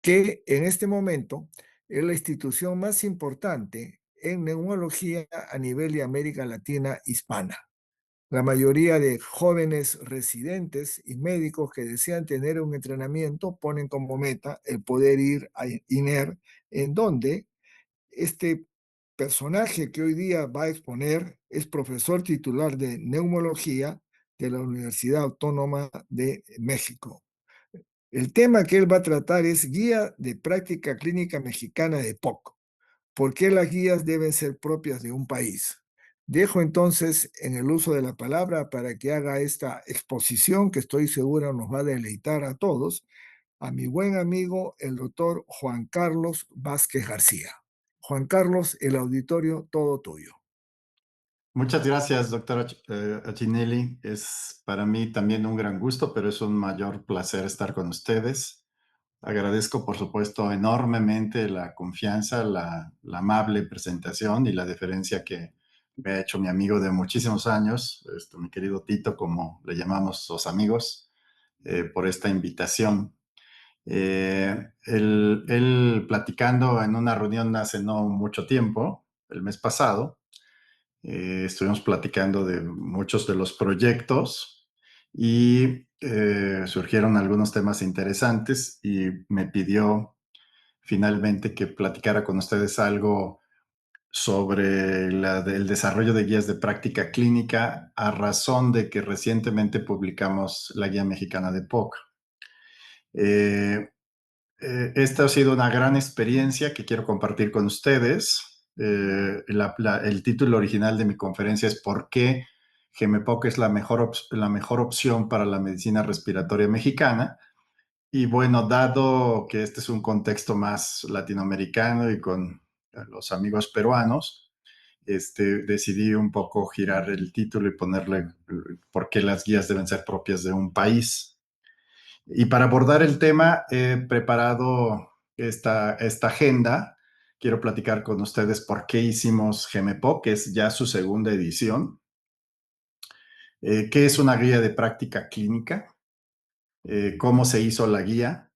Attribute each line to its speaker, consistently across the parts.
Speaker 1: que en este momento es la institución más importante en neumología a nivel de América Latina hispana. La mayoría de jóvenes residentes y médicos que desean tener un entrenamiento ponen como meta el poder ir a INER, en donde este personaje que hoy día va a exponer es profesor titular de neumología de la Universidad Autónoma de México. El tema que él va a tratar es Guía de Práctica Clínica Mexicana de POC. ¿Por qué las guías deben ser propias de un país? Dejo entonces en el uso de la palabra para que haga esta exposición que estoy seguro nos va a deleitar a todos, a mi buen amigo el doctor Juan Carlos Vázquez García. Juan Carlos, el auditorio todo tuyo.
Speaker 2: Muchas gracias, doctora Achinelli. Es para mí también un gran gusto, pero es un mayor placer estar con ustedes. Agradezco, por supuesto, enormemente la confianza, la amable presentación y la deferencia que me ha hecho mi amigo de muchísimos años, mi querido Tito, como le llamamos los amigos, por esta invitación. Él platicando en una reunión hace no mucho tiempo, el mes pasado, estuvimos platicando de muchos de los proyectos y surgieron algunos temas interesantes y me pidió finalmente que platicara con ustedes algo sobre el desarrollo de guías de práctica clínica a razón de que recientemente publicamos la Guía Mexicana de POC. Eh, Esta ha sido una gran experiencia que quiero compartir con ustedes. El título original de mi conferencia es ¿Por qué GEMEPOC es la mejor opción para la medicina respiratoria mexicana? Y bueno, dado que este es un contexto más latinoamericano y con los amigos peruanos, decidí un poco girar el título y ponerle ¿por qué las guías deben ser propias de un país? Y para abordar el tema, he preparado esta agenda. Quiero platicar con ustedes por qué hicimos GEMEPO, que es ya su segunda edición, qué es una guía de práctica clínica, cómo se hizo la guía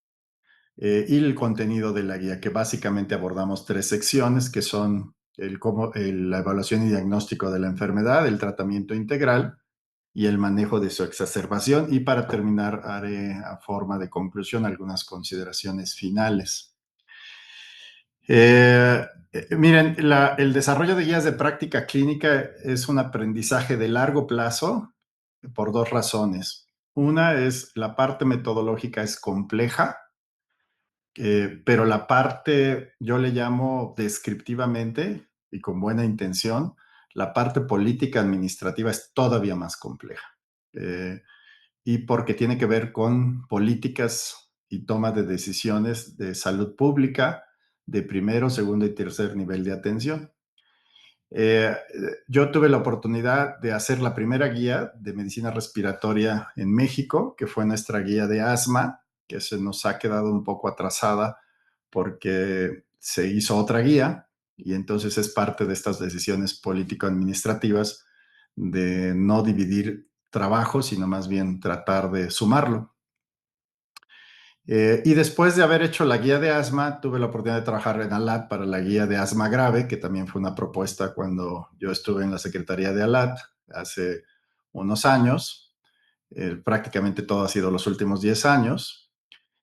Speaker 2: y el contenido de la guía, que básicamente abordamos tres secciones, que son la evaluación y diagnóstico de la enfermedad, el tratamiento integral, y el manejo de su exacerbación. Y para terminar, haré a forma de conclusión algunas consideraciones finales. Miren, el desarrollo de guías de práctica clínica es un aprendizaje de largo plazo por dos razones. Una es la parte metodológica es compleja, pero la parte, yo le llamo descriptivamente y con buena intención, la parte política administrativa es todavía más compleja. Y porque tiene que ver con políticas y toma de decisiones de salud pública de primero, segundo y tercer nivel de atención. Eh, yo tuve la oportunidad de hacer la primera guía de medicina respiratoria en México, que fue nuestra guía de asma, que se nos ha quedado un poco atrasada porque se hizo otra guía y entonces es parte de estas decisiones político-administrativas de no dividir trabajo, sino más bien tratar de sumarlo. Y después de haber hecho la guía de asma, tuve la oportunidad de trabajar en ALAT para la guía de asma grave, que también fue una propuesta cuando yo estuve en la Secretaría de ALAT hace unos años. Prácticamente todo ha sido los últimos 10 años.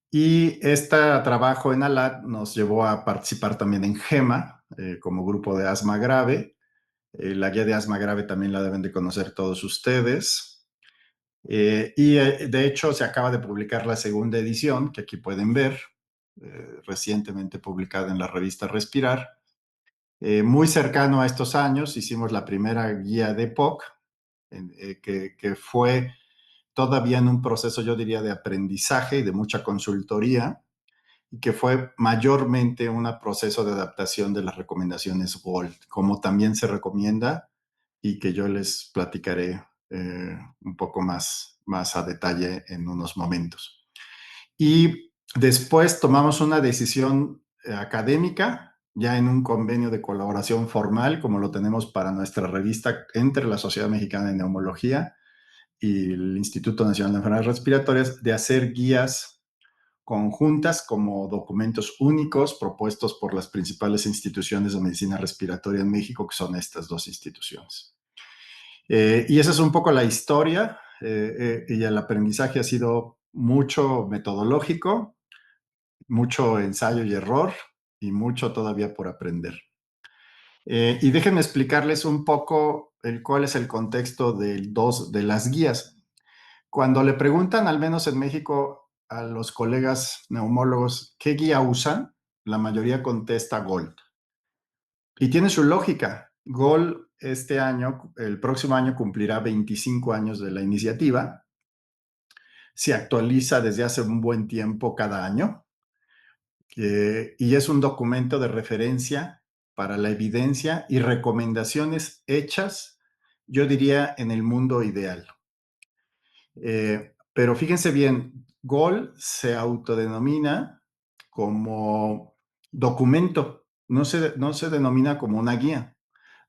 Speaker 2: Y este trabajo en ALAT nos llevó a participar también en GEMA como grupo de asma grave. La guía de asma grave también la deben de conocer todos ustedes. De hecho, se acaba de publicar la segunda edición, que aquí pueden ver, recientemente publicada en la revista Respirar. Muy cercano a estos años, hicimos la primera guía de POC, que fue todavía en un proceso, yo diría, de aprendizaje y de mucha consultoría, y que fue mayormente un proceso de adaptación de las recomendaciones GOLD, como también se recomienda y que yo les platicaré un poco más a detalle en unos momentos. Y después tomamos una decisión académica, ya en un convenio de colaboración formal, como lo tenemos para nuestra revista entre la Sociedad Mexicana de Neumología y el Instituto Nacional de Enfermedades Respiratorias, de hacer guías conjuntas como documentos únicos propuestos por las principales instituciones de medicina respiratoria en México, que son estas dos instituciones. Y esa es un poco la historia, y el aprendizaje ha sido mucho metodológico, mucho ensayo y error y mucho todavía por aprender. Y déjenme explicarles un poco cuál es el contexto de las guías. Cuando le preguntan, al menos en México, a los colegas neumólogos qué guía usan, la mayoría contesta Gold. Y tiene su lógica. Gold este año, el próximo año cumplirá 25 años de la iniciativa. Se actualiza desde hace un buen tiempo cada año, y es un documento de referencia para la evidencia y recomendaciones hechas, yo diría, en el mundo ideal. Pero fíjense bien, Gold se autodenomina como documento, no se denomina como una guía,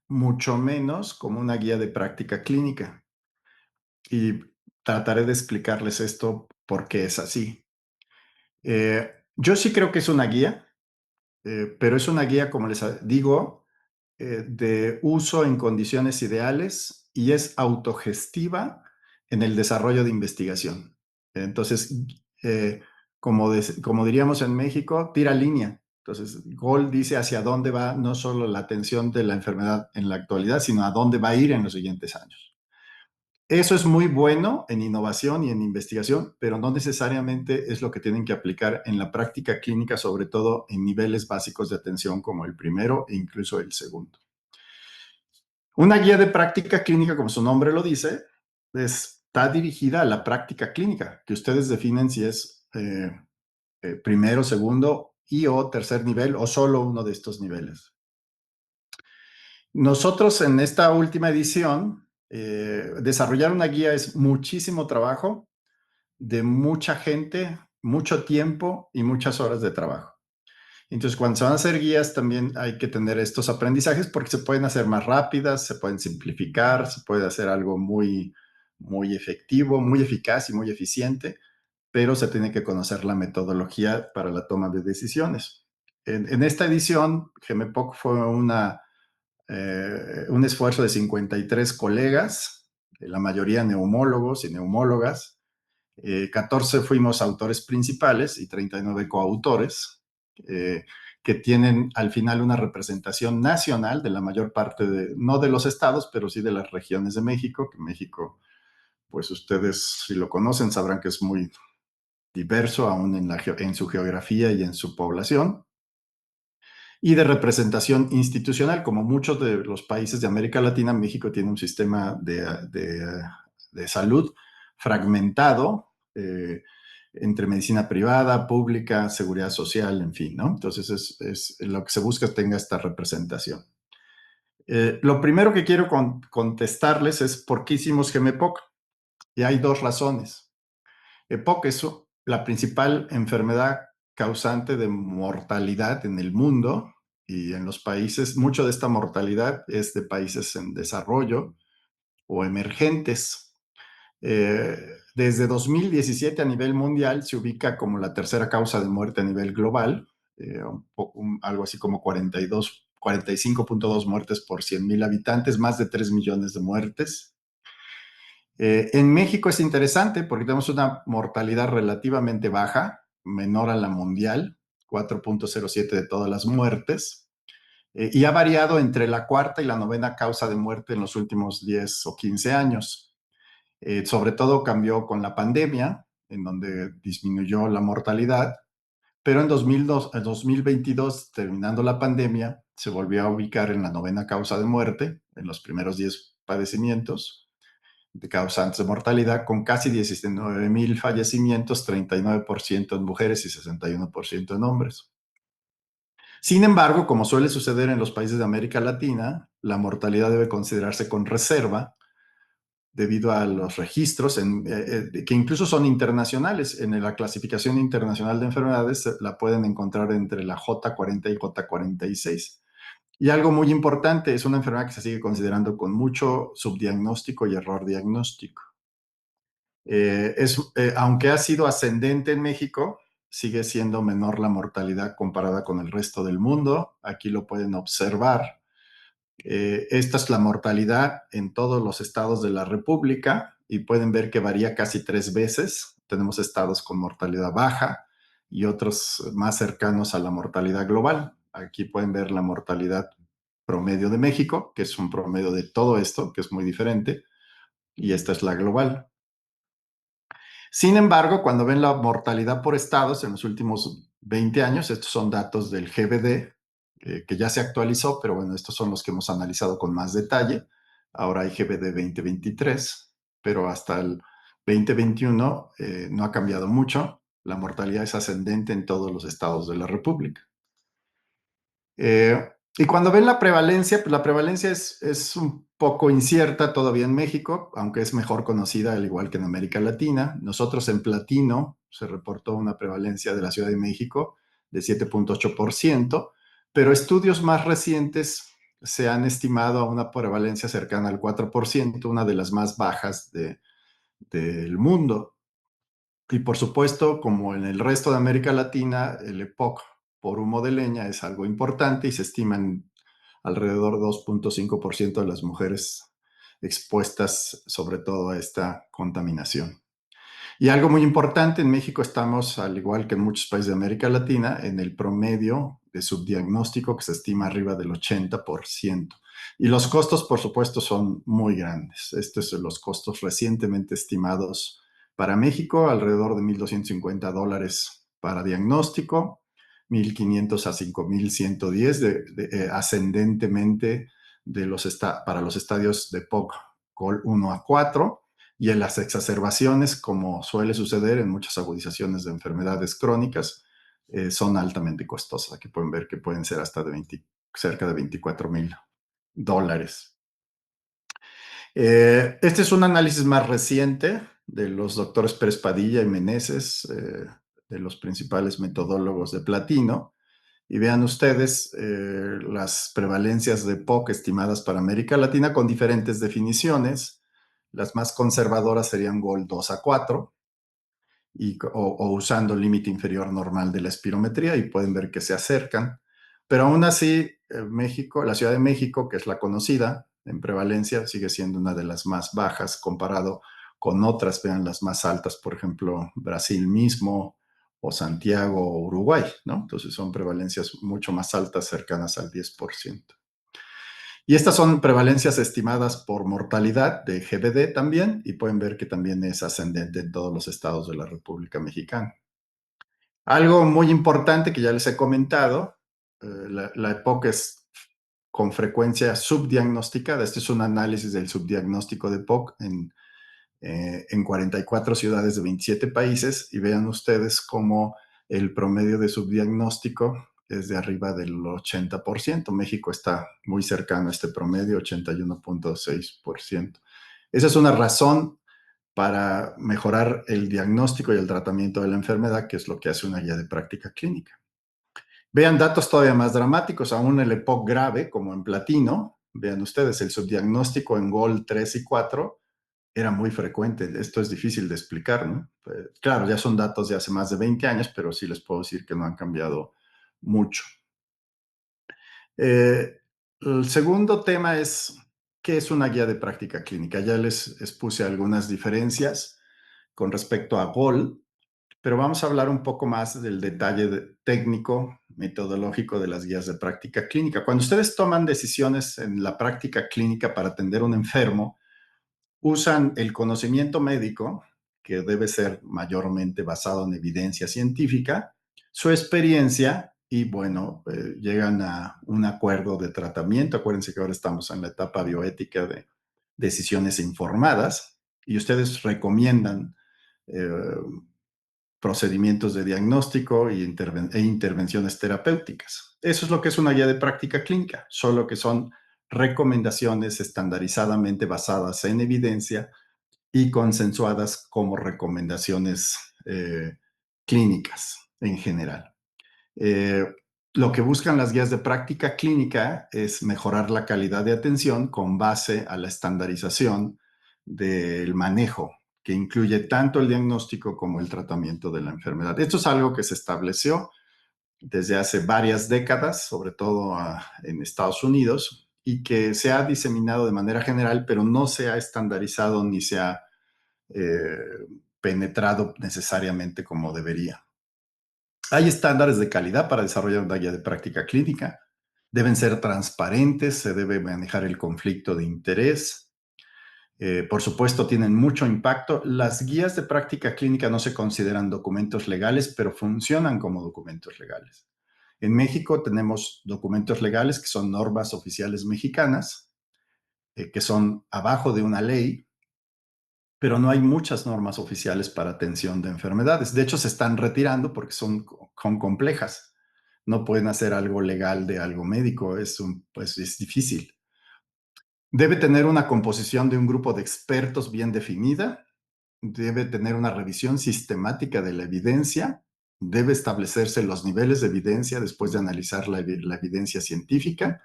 Speaker 2: mucho menos como una guía de práctica clínica. Y trataré de explicarles esto por qué es así. Yo sí creo que es una guía, pero es una guía, como les digo, de uso en condiciones ideales y es autogestiva en el desarrollo de investigación. Entonces, eh, como diríamos en México, tira línea. Entonces, Gold dice hacia dónde va no solo la atención de la enfermedad en la actualidad, sino a dónde va a ir en los siguientes años. Eso es muy bueno en innovación y en investigación, pero no necesariamente es lo que tienen que aplicar en la práctica clínica, sobre todo en niveles básicos de atención como el primero e incluso el segundo. Una guía de práctica clínica, como su nombre lo dice, está dirigida a la práctica clínica, que ustedes definen si es primero, segundo y o tercer nivel o solo uno de estos niveles. Nosotros en esta última edición, desarrollar una guía es muchísimo trabajo de mucha gente, mucho tiempo y muchas horas de trabajo. Entonces, cuando se van a hacer guías, también hay que tener estos aprendizajes porque se pueden hacer más rápidas, se pueden simplificar, se puede hacer algo muy, muy efectivo, muy eficaz y muy eficiente, pero se tiene que conocer la metodología para la toma de decisiones. En esta edición, GEMEPOC fue un esfuerzo de 53 colegas, la mayoría neumólogos y neumólogas. 14 fuimos autores principales y 39 coautores, que tienen al final una representación nacional de la mayor parte no de los estados, pero sí de las regiones de México, que México, pues ustedes si lo conocen sabrán que es muy diverso aún en su geografía y en su población, y de representación institucional. Como muchos de los países de América Latina, México tiene un sistema de salud fragmentado, entre medicina privada, pública, seguridad social, en fin, ¿no? Entonces, lo que se busca es que tenga esta representación. Lo primero que quiero contestarles es por qué hicimos GEMEPOC. Y hay dos razones. EPOC es la principal enfermedad causante de mortalidad en el mundo y en los países. Mucho de esta mortalidad es de países en desarrollo o emergentes. Desde 2017 a nivel mundial se ubica como la tercera causa de muerte a nivel global, algo así como 45.2 muertes por 100,000 habitantes, más de 3 millones de muertes. En México es interesante porque tenemos una mortalidad relativamente baja, menor a la mundial, 4.07 de todas las muertes, y ha variado entre la cuarta y la novena causa de muerte en los últimos 10 o 15 años. Sobre todo cambió con la pandemia, en donde disminuyó la mortalidad, pero en 2022, terminando la pandemia, se volvió a ubicar en la novena causa de muerte, en los primeros 10 padecimientos de causantes de mortalidad, con casi 19,000 fallecimientos, 39% en mujeres y 61% en hombres. Sin embargo, como suele suceder en los países de América Latina, la mortalidad debe considerarse con reserva debido a los registros que incluso son internacionales. En la clasificación internacional de enfermedades la pueden encontrar entre la J40 y J46. Y algo muy importante, es una enfermedad que se sigue considerando con mucho subdiagnóstico y error diagnóstico. Aunque ha sido ascendente en México, sigue siendo menor la mortalidad comparada con el resto del mundo. Aquí lo pueden observar. Esta es la mortalidad en todos los estados de la República y pueden ver que varía casi 3 veces. Tenemos estados con mortalidad baja y otros más cercanos a la mortalidad global. Aquí pueden ver la mortalidad promedio de México, que es un promedio de todo esto, que es muy diferente, y esta es la global. Sin embargo, cuando ven la mortalidad por estados en los últimos 20 años, estos son datos del GBD, que ya se actualizó, pero bueno, estos son los que hemos analizado con más detalle. Ahora hay GBD 2023, pero hasta el 2021 no ha cambiado mucho. La mortalidad es ascendente en todos los estados de la República. Y cuando ven la prevalencia, pues la prevalencia es un poco incierta todavía en México, aunque es mejor conocida al igual que en América Latina. Nosotros en Platino se reportó una prevalencia de la Ciudad de México de 7.8%, pero estudios más recientes se han estimado a una prevalencia cercana al 4%, una de las más bajas del mundo. Y por supuesto, como en el resto de América Latina, el EPOC por humo de leña es algo importante y se estiman alrededor de 2.5% de las mujeres expuestas sobre todo a esta contaminación. Y algo muy importante, en México estamos, al igual que en muchos países de América Latina, en el promedio de subdiagnóstico que se estima arriba del 80%. Y los costos, por supuesto, son muy grandes. Estos son los costos recientemente estimados para México, alrededor de $1,250 para diagnóstico, 1,500 a 5,110 ascendentemente para los estadios de POC Col 1 a 4 y en las exacerbaciones, como suele suceder en muchas agudizaciones de enfermedades crónicas, son altamente costosas. Aquí pueden ver que pueden ser hasta cerca de $24,000. Este es un análisis más reciente de los doctores Pérez Padilla y Meneses, de los principales metodólogos de Platino. Y vean ustedes las prevalencias de POC estimadas para América Latina con diferentes definiciones. Las más conservadoras serían GOL 2 a 4 o usando el límite inferior normal de la espirometría y pueden ver que se acercan. Pero aún así, México, la Ciudad de México, que es la conocida en prevalencia, sigue siendo una de las más bajas comparado con otras, vean las más altas, por ejemplo, Brasil mismo o Santiago o Uruguay, ¿no? Entonces son prevalencias mucho más altas, cercanas al 10%. Y estas son prevalencias estimadas por mortalidad de GBD también, y pueden ver que también es ascendente en todos los estados de la República Mexicana. Algo muy importante que ya les he comentado, la EPOC es con frecuencia subdiagnosticada. Este es un análisis del subdiagnóstico de EPOC en 44 ciudades de 27 países y vean ustedes cómo el promedio de subdiagnóstico es de arriba del 80%. México está muy cercano a este promedio, 81.6%. Esa es una razón para mejorar el diagnóstico y el tratamiento de la enfermedad, que es lo que hace una guía de práctica clínica. Vean datos todavía más dramáticos, aún el EPOC grave, como en platino. Vean ustedes, el subdiagnóstico en GOL 3 y 4 era muy frecuente. Esto es difícil de explicar, ¿no? Claro, ya son datos de hace más de 20 años, pero sí les puedo decir que no han cambiado mucho. El segundo tema es, ¿qué es una guía de práctica clínica? Ya les expuse algunas diferencias con respecto a GOL, pero vamos a hablar un poco más del detalle técnico, metodológico de las guías de práctica clínica. Cuando ustedes toman decisiones en la práctica clínica para atender a un enfermo, usan el conocimiento médico, que debe ser mayormente basado en evidencia científica, su experiencia y, bueno, llegan a un acuerdo de tratamiento. Acuérdense que ahora estamos en la etapa bioética de decisiones informadas y ustedes recomiendan eh, procedimientos de diagnóstico e intervenciones terapéuticas. Eso es lo que es una guía de práctica clínica, solo que son recomendaciones estandarizadamente basadas en evidencia y consensuadas como recomendaciones clínicas en general. Eh, lo que buscan las guías de práctica clínica es mejorar la calidad de atención con base a la estandarización del manejo que incluye tanto el diagnóstico como el tratamiento de la enfermedad. Esto es algo que se estableció desde hace varias décadas, sobre todo en Estados Unidos, y que se ha diseminado de manera general, pero no se ha estandarizado ni se ha eh, penetrado necesariamente como debería. Hay estándares de calidad para desarrollar una guía de práctica clínica. Deben ser transparentes, se debe manejar el conflicto de interés. Por supuesto, tienen mucho impacto. Las guías de práctica clínica no se consideran documentos legales, pero funcionan como documentos legales. En México tenemos documentos legales que son normas oficiales mexicanas, que son abajo de una ley, pero no hay muchas normas oficiales para atención de enfermedades. De hecho, se están retirando porque son complejas. No pueden hacer algo legal de algo médico, pues es difícil. Debe tener una composición de un grupo de expertos bien definida, debe tener una revisión sistemática de la evidencia, debe establecerse los niveles de evidencia después de analizar la evidencia científica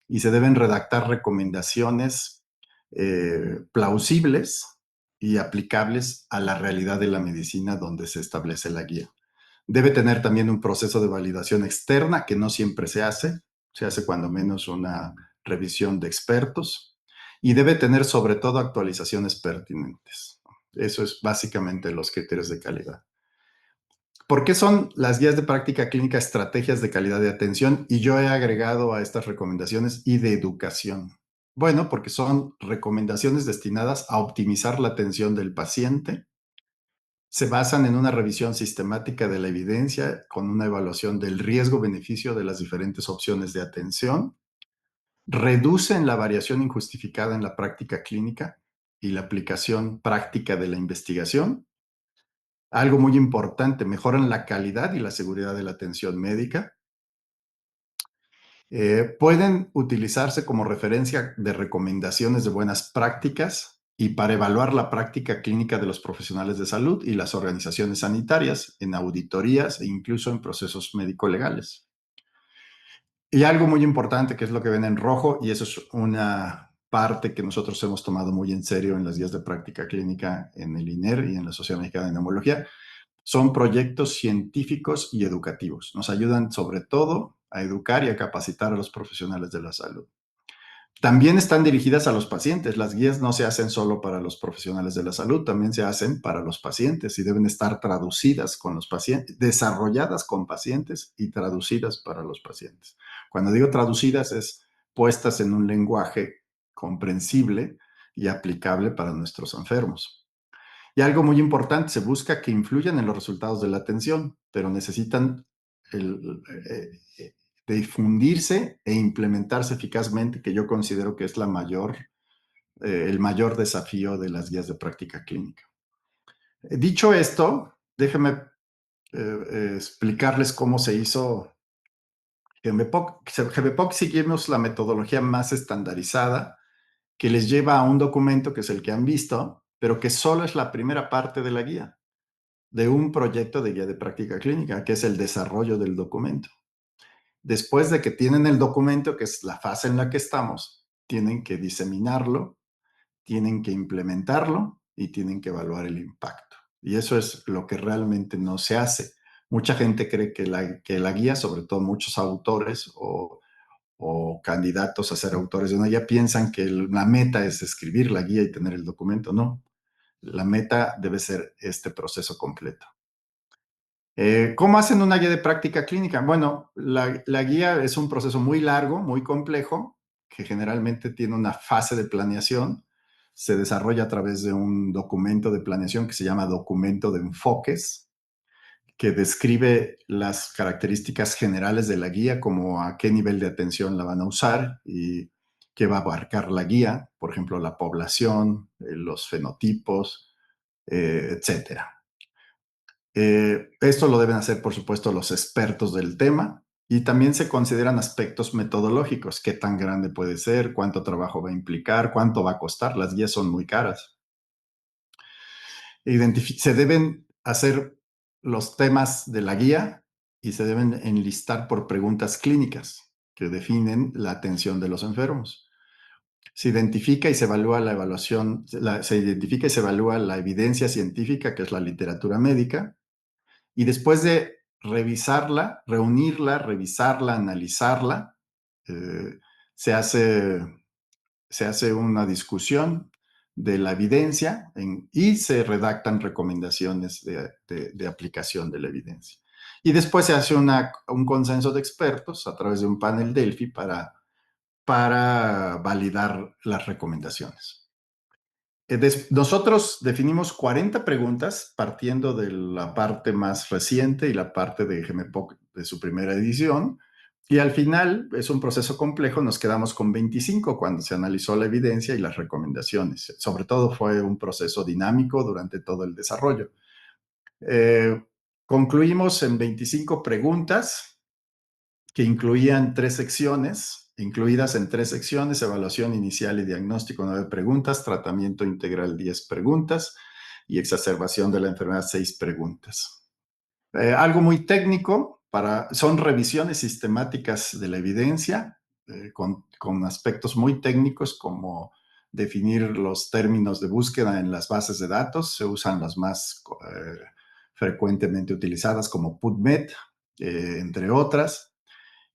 Speaker 2: y se deben redactar recomendaciones plausibles y aplicables a la realidad de la medicina donde se establece la guía. Debe tener también un proceso de validación externa que no siempre se hace cuando menos una revisión de expertos y debe tener sobre todo actualizaciones pertinentes. Eso es básicamente los criterios de calidad. ¿Por qué son las guías de práctica clínica estrategias de calidad de atención? Y yo he agregado a estas recomendaciones y de educación. Bueno, porque son recomendaciones destinadas a optimizar la atención del paciente. Se basan en una revisión sistemática de la evidencia con una evaluación del riesgo-beneficio de las diferentes opciones de atención. Reducen la variación injustificada en la práctica clínica y la aplicación práctica de la investigación. Algo muy importante, mejoran la calidad y la seguridad de la atención médica. Pueden utilizarse como referencia de recomendaciones de buenas prácticas y para evaluar la práctica clínica de los profesionales de salud y las organizaciones sanitarias en auditorías e incluso en procesos médico-legales. Y algo muy importante, que es lo que ven en rojo, y eso es una parte que nosotros hemos tomado muy en serio en las guías de práctica clínica en el INER y en la Sociedad Mexicana de Neumología, son proyectos científicos y educativos. Nos ayudan sobre todo a educar y a capacitar a los profesionales de la salud. También están dirigidas a los pacientes. Las guías no se hacen solo para los profesionales de la salud, también se hacen para los pacientes y deben estar traducidas con los pacientes, desarrolladas con pacientes y traducidas para los pacientes. Cuando digo traducidas es puestas en un lenguaje comprensible y aplicable para nuestros enfermos. Y algo muy importante, se busca que influyan en los resultados de la atención, pero necesitan el, difundirse e implementarse eficazmente, que yo considero que es el mayor desafío de las guías de práctica clínica. Dicho esto, déjenme explicarles cómo se hizo GMPOC. GMPOC seguimos la metodología más estandarizada que les lleva a un documento que es el que han visto, pero que solo es la primera parte de la guía, de un proyecto de guía de práctica clínica, que es el desarrollo del documento. Después de que tienen el documento, que es la fase en la que estamos, tienen que diseminarlo, tienen que implementarlo y tienen que evaluar el impacto. Y eso es lo que realmente no se hace. Mucha gente cree que la guía, sobre todo muchos autores o candidatos a ser autores de una guía, piensan que la meta es escribir la guía y tener el documento. No, la meta debe ser este proceso completo. ¿Cómo hacen una guía de práctica clínica? Bueno, la guía es un proceso muy largo, muy complejo, que generalmente tiene una fase de planeación. Se desarrolla a través de un documento de planeación que se llama documento de enfoques, que describe las características generales de la guía, como a qué nivel de atención la van a usar y qué va a abarcar la guía, por ejemplo, la población, los fenotipos, etcétera. Esto lo deben hacer, por supuesto, los expertos del tema y también se consideran aspectos metodológicos, qué tan grande puede ser, cuánto trabajo va a implicar, cuánto va a costar. Las guías son muy caras. Se deben hacer los temas de la guía y se deben enlistar por preguntas clínicas que definen la atención de los enfermos. Se identifica y se evalúa la evaluación, se identifica y se evalúa la evidencia científica, que es la literatura médica, y después de revisarla, reunirla, revisarla, analizarla, eh, se hace se hace una discusión de la evidencia y se redactan recomendaciones de aplicación de la evidencia. Y después se hace un consenso de expertos a través de un panel Delphi para validar las recomendaciones. Nosotros definimos 40 preguntas partiendo de la parte más reciente y la parte de GMPOC de su primera edición. Y al final es un proceso complejo, nos quedamos con 25 cuando se analizó la evidencia y las recomendaciones. Sobre todo fue un proceso dinámico durante todo el desarrollo. Eh, Concluimos en 25 preguntas que incluían incluidas en tres secciones: evaluación inicial y diagnóstico 9 preguntas, tratamiento integral 10 preguntas y exacerbación de la enfermedad 6 preguntas. Algo muy técnico, son revisiones sistemáticas de la evidencia, con aspectos muy técnicos como definir los términos de búsqueda en las bases de datos. Se usan las más frecuentemente utilizadas como PubMed, entre otras.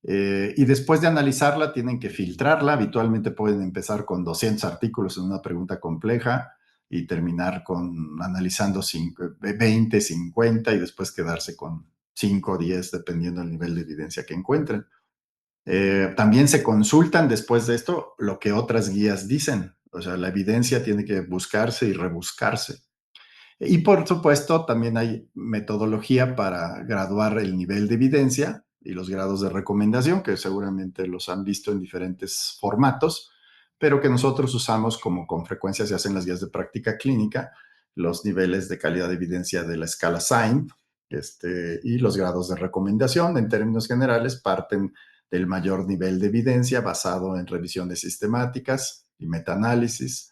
Speaker 2: Y después de analizarla, tienen que filtrarla. Habitualmente pueden empezar con 200 artículos en una pregunta compleja y terminar analizando 20, 50 y después quedarse con 5 o 10, dependiendo del nivel de evidencia que encuentren. También se consultan después de esto lo que otras guías dicen. O sea, la evidencia tiene que buscarse y rebuscarse. Y por supuesto, también hay metodología para graduar el nivel de evidencia y los grados de recomendación, que seguramente los han visto en diferentes formatos, pero que nosotros usamos como con frecuencia se hacen las guías de práctica clínica, los niveles de calidad de evidencia de la escala SIGN, y los grados de recomendación. En términos generales, parten del mayor nivel de evidencia basado en revisiones sistemáticas y metaanálisis,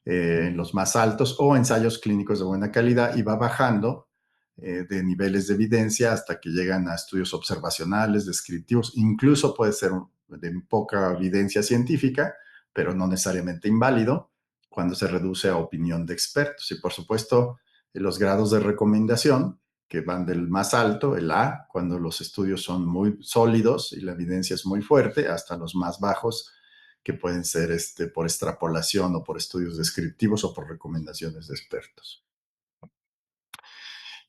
Speaker 2: los más altos, o ensayos clínicos de buena calidad, y va bajando de niveles de evidencia hasta que llegan a estudios observacionales, descriptivos. Incluso puede ser de poca evidencia científica, pero no necesariamente inválido, cuando se reduce a opinión de expertos. Y por supuesto, los grados de recomendación, que van del más alto, el A, cuando los estudios son muy sólidos y la evidencia es muy fuerte, hasta los más bajos, que pueden ser por extrapolación o por estudios descriptivos o por recomendaciones de expertos.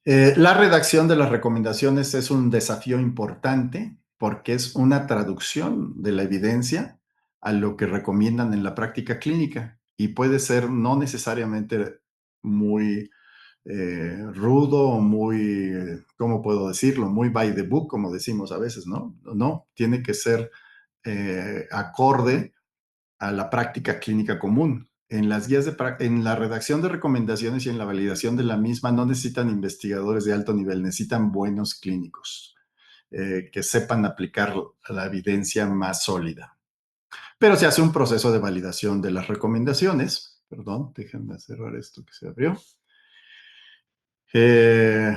Speaker 2: La redacción de las recomendaciones es un desafío importante porque es una traducción de la evidencia a lo que recomiendan en la práctica clínica, y puede ser no necesariamente muy rudo o muy, ¿cómo puedo decirlo? Muy by the book, como decimos a veces, ¿no? No, tiene que ser acorde a la práctica clínica común. En la redacción de recomendaciones y en la validación de la misma no necesitan investigadores de alto nivel, necesitan buenos clínicos que sepan aplicar la evidencia más sólida. Pero se hace un proceso de validación de las recomendaciones. Perdón, déjenme cerrar esto que se abrió. Eh,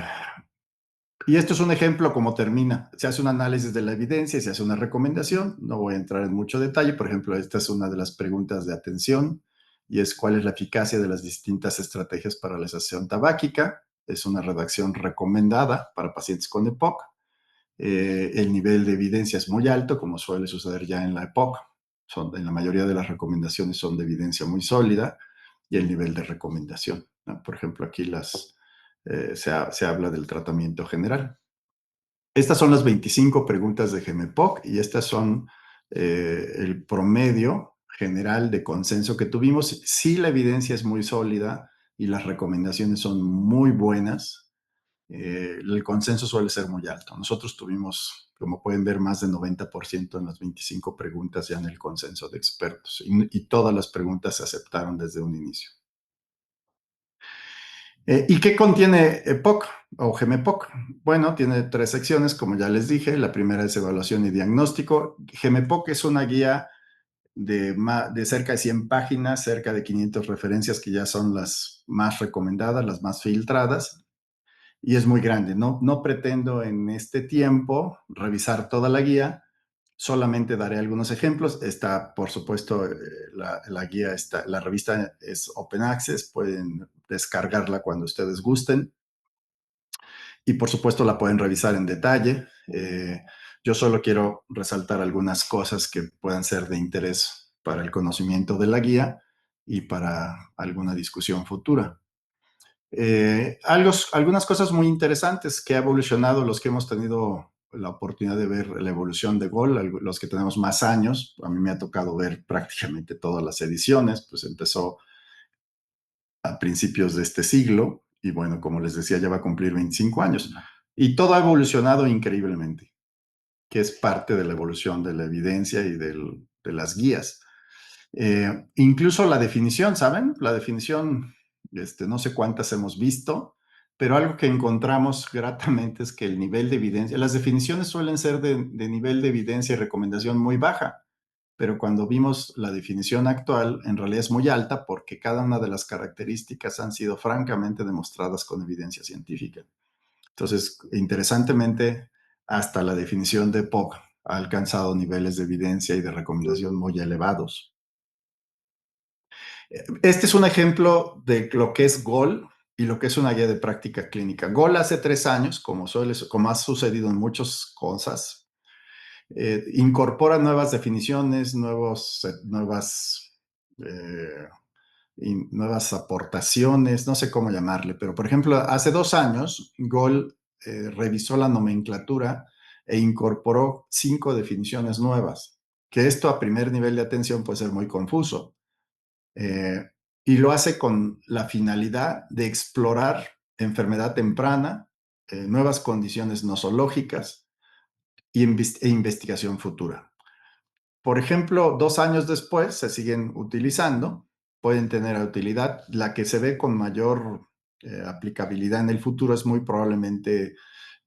Speaker 2: Y esto es un ejemplo cómo termina. Se hace un análisis de la evidencia y se hace una recomendación. No voy a entrar en mucho detalle. Por ejemplo, esta es una de las preguntas de atención, y es: ¿cuál es la eficacia de las distintas estrategias para la cessación tabáquica? Es una redacción recomendada para pacientes con EPOC. El nivel de evidencia es muy alto, como suele suceder ya en la EPOC. En la mayoría de las recomendaciones son de evidencia muy sólida, y el nivel de recomendación, ¿no? Por ejemplo, aquí se habla del tratamiento general. Estas son las 25 preguntas de GEMEPOC, y estas son el promedio general de consenso que tuvimos. Si la evidencia es muy sólida y las recomendaciones son muy buenas, el consenso suele ser muy alto. Nosotros tuvimos, como pueden ver, más del 90% en las 25 preguntas ya en el consenso de expertos, y todas las preguntas se aceptaron desde un inicio. ¿Y qué contiene EPOC o GEMEPOC? Bueno, tiene tres secciones, como ya les dije. La primera es evaluación y diagnóstico. GEMEPOC es una guía de cerca de 100 páginas, cerca de 500 referencias, que ya son las más recomendadas, las más filtradas, y es muy grande. No pretendo en este tiempo revisar toda la guía, Solamente daré algunos ejemplos. Está, por supuesto, la guía, la revista es Open Access, pueden descargarla cuando ustedes gusten y por supuesto la pueden revisar en detalle. Yo solo quiero resaltar algunas cosas que puedan ser de interés para el conocimiento de la guía y para alguna discusión futura. Algunas cosas muy interesantes que ha evolucionado, los que hemos tenido la oportunidad de ver la evolución de Gol, los que tenemos más años, a mí me ha tocado ver prácticamente todas las ediciones, pues empezó a principios de este siglo y bueno, como les decía, ya va a cumplir 25 años y todo ha evolucionado increíblemente, que es parte de la evolución de la evidencia y de las guías. Incluso la definición, ¿saben? La definición, no sé cuántas hemos visto, pero algo que encontramos gratamente es que el nivel de evidencia, las definiciones suelen ser de nivel de evidencia y recomendación muy baja, pero cuando vimos la definición actual, en realidad es muy alta porque cada una de las características han sido francamente demostradas con evidencia científica. Entonces, interesantemente, hasta la definición de POC ha alcanzado niveles de evidencia y de recomendación muy elevados. Este es un ejemplo de lo que es GOL y lo que es una guía de práctica clínica. GOL hace 3 años, como ha sucedido en muchas cosas, incorpora nuevas definiciones, eh, nuevas aportaciones, no sé cómo llamarle, pero por ejemplo, hace 2 años, GOL revisó la nomenclatura e incorporó 5 definiciones nuevas, que esto a primer nivel de atención puede ser muy confuso. Eh, y lo hace con la finalidad de explorar enfermedad temprana, nuevas condiciones nosológicas e investigación futura. Por ejemplo, 2 años después se siguen utilizando, pueden tener utilidad. La que se ve con mayor aplicabilidad en el futuro es muy probablemente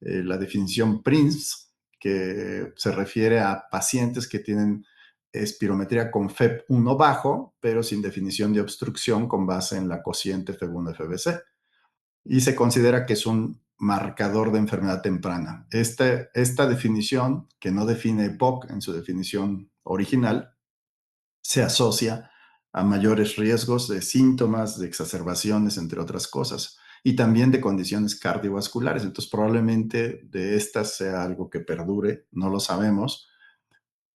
Speaker 2: la definición PRINCE, que se refiere a pacientes que tienen espirometría con FEP1 bajo, pero sin definición de obstrucción con base en la cociente FEB1-FBC. Y se considera que es un marcador de enfermedad temprana. Esta definición, que no define EPOC en su definición original, se asocia a mayores riesgos de síntomas, de exacerbaciones, entre otras cosas, y también de condiciones cardiovasculares. Entonces, probablemente de estas sea algo que perdure, no lo sabemos,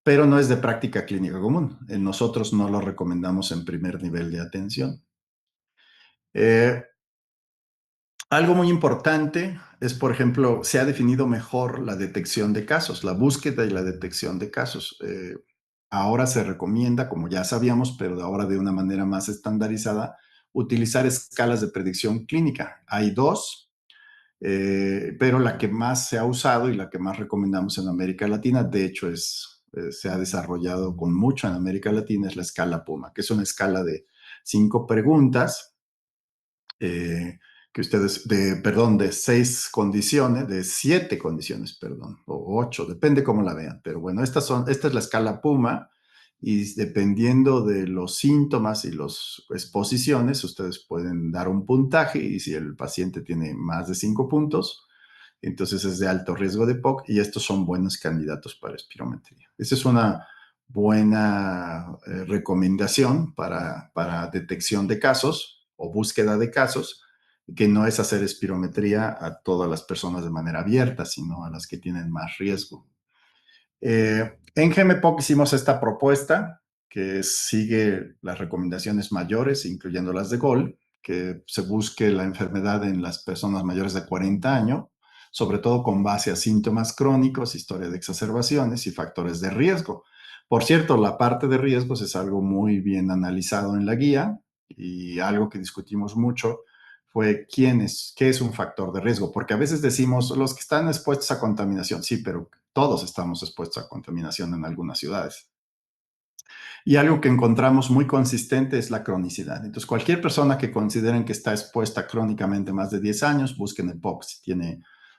Speaker 2: pero no es de práctica clínica común. Nosotros no lo recomendamos en primer nivel de atención. Eh, Algo muy importante es, por ejemplo, se ha definido mejor la detección de casos, la búsqueda y la detección de casos. Ahora se recomienda, como ya sabíamos, pero ahora de una manera más estandarizada, utilizar escalas de predicción clínica. Hay dos, pero la que más se ha usado y la que más recomendamos en América Latina, de hecho se ha desarrollado con mucho en América Latina, es la escala PUMA, que es una escala de 5 preguntas que ustedes, de 6 condiciones, de 7 condiciones, perdón, o 8, depende cómo la vean. Pero bueno, esta es la escala PUMA y dependiendo de los síntomas y las exposiciones, ustedes pueden dar un puntaje y si el paciente tiene más de 5 puntos, entonces es de alto riesgo de POC y estos son buenos candidatos para espirometría. Esa es una buena recomendación para detección de casos o búsqueda de casos, que no es hacer espirometría a todas las personas de manera abierta, sino a las que tienen más riesgo. En GMPOC hicimos esta propuesta que sigue las recomendaciones mayores, incluyendo las de GOL, que se busque la enfermedad en las personas mayores de 40 años, sobre todo con base a síntomas crónicos, historia de exacerbaciones y factores de riesgo. Por cierto, la parte de riesgos es algo muy bien analizado en la guía y algo que discutimos mucho fue qué es un factor de riesgo, porque a veces decimos los que están expuestos a contaminación, sí, pero todos estamos expuestos a contaminación en algunas ciudades. Y algo que encontramos muy consistente es la cronicidad. Entonces, cualquier persona que consideren que está expuesta crónicamente más de 10 años, busquen el POC,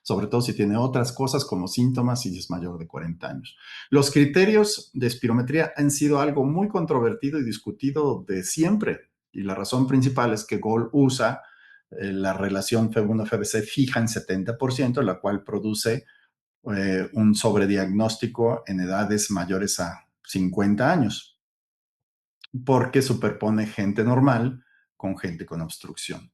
Speaker 2: sobre todo si tiene otras cosas como síntomas y es mayor de 40 años. Los criterios de espirometría han sido algo muy controvertido y discutido de siempre. Y la razón principal es que GOL usa la relación FEB1-FBC fija en 70%, la cual produce un sobrediagnóstico en edades mayores a 50 años, porque superpone gente normal con gente con obstrucción.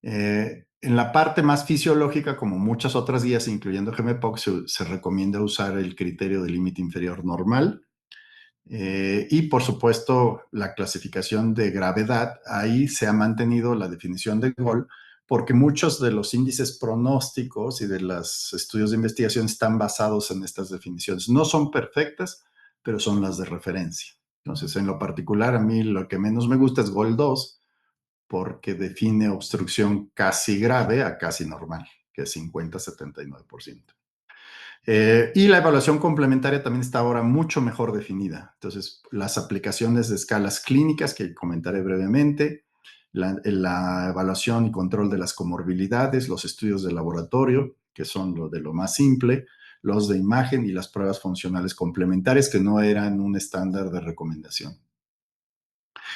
Speaker 2: En la parte más fisiológica, como muchas otras guías, incluyendo GMPOC, se recomienda usar el criterio de límite inferior normal. Y por supuesto, la clasificación de gravedad, ahí se ha mantenido la definición de GOL, porque muchos de los índices pronósticos y de los estudios de investigación están basados en estas definiciones. No son perfectas, pero son las de referencia. Entonces, en lo particular, a mí lo que menos me gusta es GOL 2, porque define obstrucción casi grave a casi normal, que es 50-79%. Y la evaluación complementaria también está ahora mucho mejor definida. Entonces, las aplicaciones de escalas clínicas que comentaré brevemente, la evaluación y control de las comorbilidades, los estudios de laboratorio, que son lo de lo más simple, los de imagen y las pruebas funcionales complementarias que no eran un estándar de recomendación.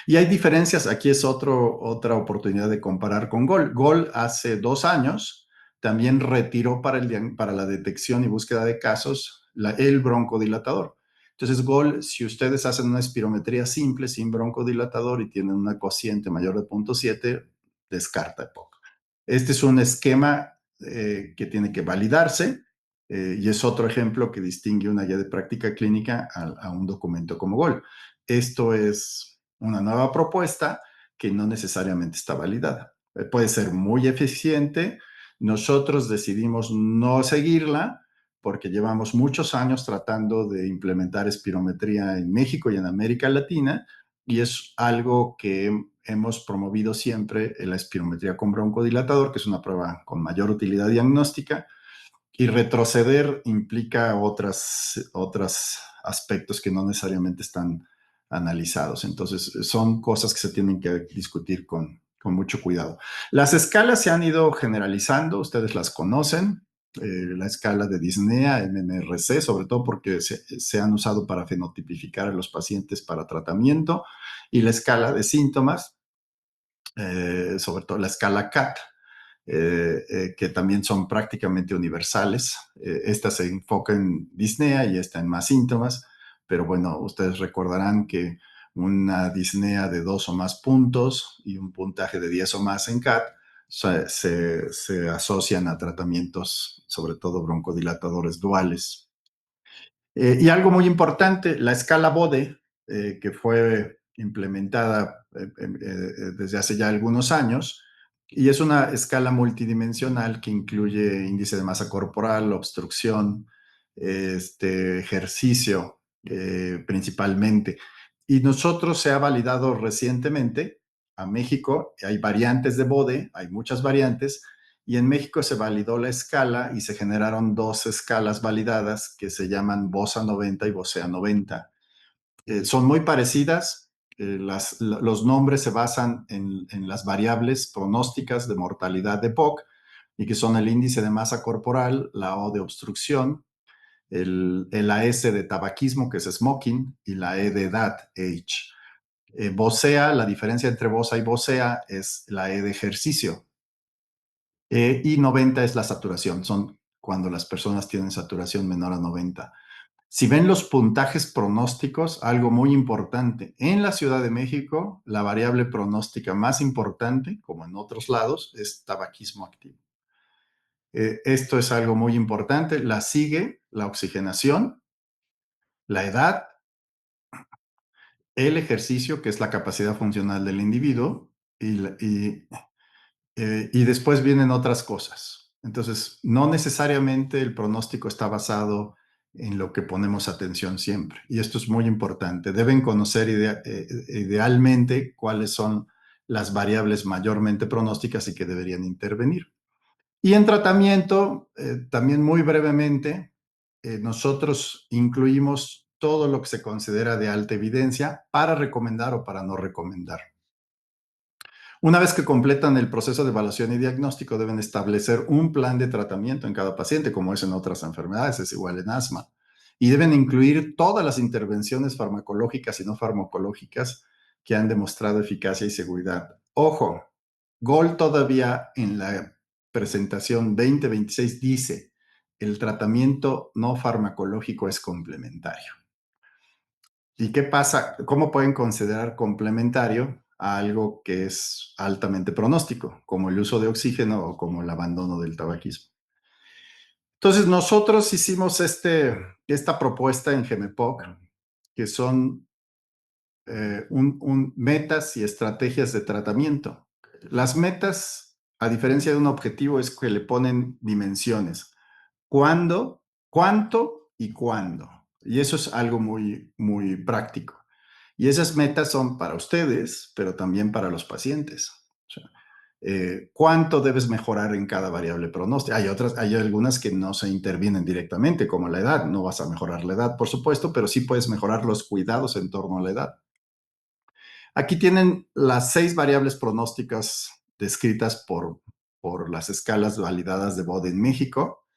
Speaker 2: Y hay diferencias, aquí es otra oportunidad de comparar con GOL. GOL hace 2 años también retiró para la detección y búsqueda de casos el broncodilatador. Entonces, GOL, si ustedes hacen una espirometría simple sin broncodilatador y tienen una cociente mayor de 0.7, descarta EPOC. Este es un esquema que tiene que validarse y es otro ejemplo que distingue una guía de práctica clínica a un documento como GOL. Esto es una nueva propuesta que no necesariamente está validada. Puede ser muy eficiente. Nosotros decidimos no seguirla porque llevamos muchos años tratando de implementar espirometría en México y en América Latina, y es algo que hemos promovido siempre, la espirometría con broncodilatador, que es una prueba con mayor utilidad diagnóstica, y retroceder implica otros aspectos que no necesariamente están analizados. Entonces, son cosas que se tienen que discutir con mucho cuidado. Las escalas se han ido generalizando, ustedes las conocen. La escala de Disnea, MMRC, sobre todo porque se han usado para fenotipificar a los pacientes para tratamiento, y la escala de síntomas, sobre todo la escala CAT, que también son prácticamente universales. Esta se enfoca en disnea y esta en más síntomas, pero bueno, ustedes recordarán que una disnea de 2 o más puntos y un puntaje de 10 o más en CAT se asocian a tratamientos, sobre todo broncodilatadores duales. Y algo muy importante, la escala BODE, que fue implementada desde hace ya algunos años, y es una escala multidimensional que incluye índice de masa corporal, obstrucción, ejercicio principalmente. Y nosotros se ha validado recientemente a México, hay variantes de BODE, hay muchas variantes, y en México se validó la escala y se generaron 2 escalas validadas que se llaman BOSA 90 y BOSEA 90. Son muy parecidas. Los nombres se basan en las variables pronósticas de mortalidad de POC, y que son el índice de masa corporal, la O de obstrucción, la S de tabaquismo, que es smoking, y la E de edad, age. BOSEA, la diferencia entre BOSA y BOSEA es la E de ejercicio. Y 90 es la saturación, son cuando las personas tienen saturación menor a 90. Si ven los puntajes pronósticos, algo muy importante, en la Ciudad de México, la variable pronóstica más importante, como en otros lados, es tabaquismo activo. Esto es algo muy importante. La sigue la oxigenación, la edad, el ejercicio, que es la capacidad funcional del individuo, y después vienen otras cosas. Entonces, no necesariamente el pronóstico está basado en lo que ponemos atención siempre. Y esto es muy importante. Deben conocer idealmente cuáles son las variables mayormente pronósticas y que deberían intervenir. Y en tratamiento, también muy brevemente, nosotros incluimos todo lo que se considera de alta evidencia para recomendar o para no recomendar. Una vez que completan el proceso de evaluación y diagnóstico, deben establecer un plan de tratamiento en cada paciente, como es en otras enfermedades, es igual en asma. Y deben incluir todas las intervenciones farmacológicas y no farmacológicas que han demostrado eficacia y seguridad. Ojo, GOL todavía en la presentación 2026 dice el tratamiento no farmacológico es complementario. ¿Y qué pasa? ¿Cómo pueden considerar complementario a algo que es altamente pronóstico, como el uso de oxígeno o como el abandono del tabaquismo? Entonces, nosotros hicimos esta propuesta en GEMEPOC, que son metas y estrategias de tratamiento. Las metas, a diferencia de un objetivo, es que le ponen dimensiones. ¿Cuándo? ¿Cuánto? Y cuándo. Y eso es algo muy, muy práctico. Y esas metas son para ustedes, pero también para los pacientes. O sea, ¿cuánto debes mejorar en cada variable pronóstica? Hay algunas que no se intervienen directamente, como la edad. No vas a mejorar la edad, por supuesto, pero sí puedes mejorar los cuidados en torno a la edad. Aquí tienen las 6 variables pronósticas descritas por las escalas validadas de Bode en México: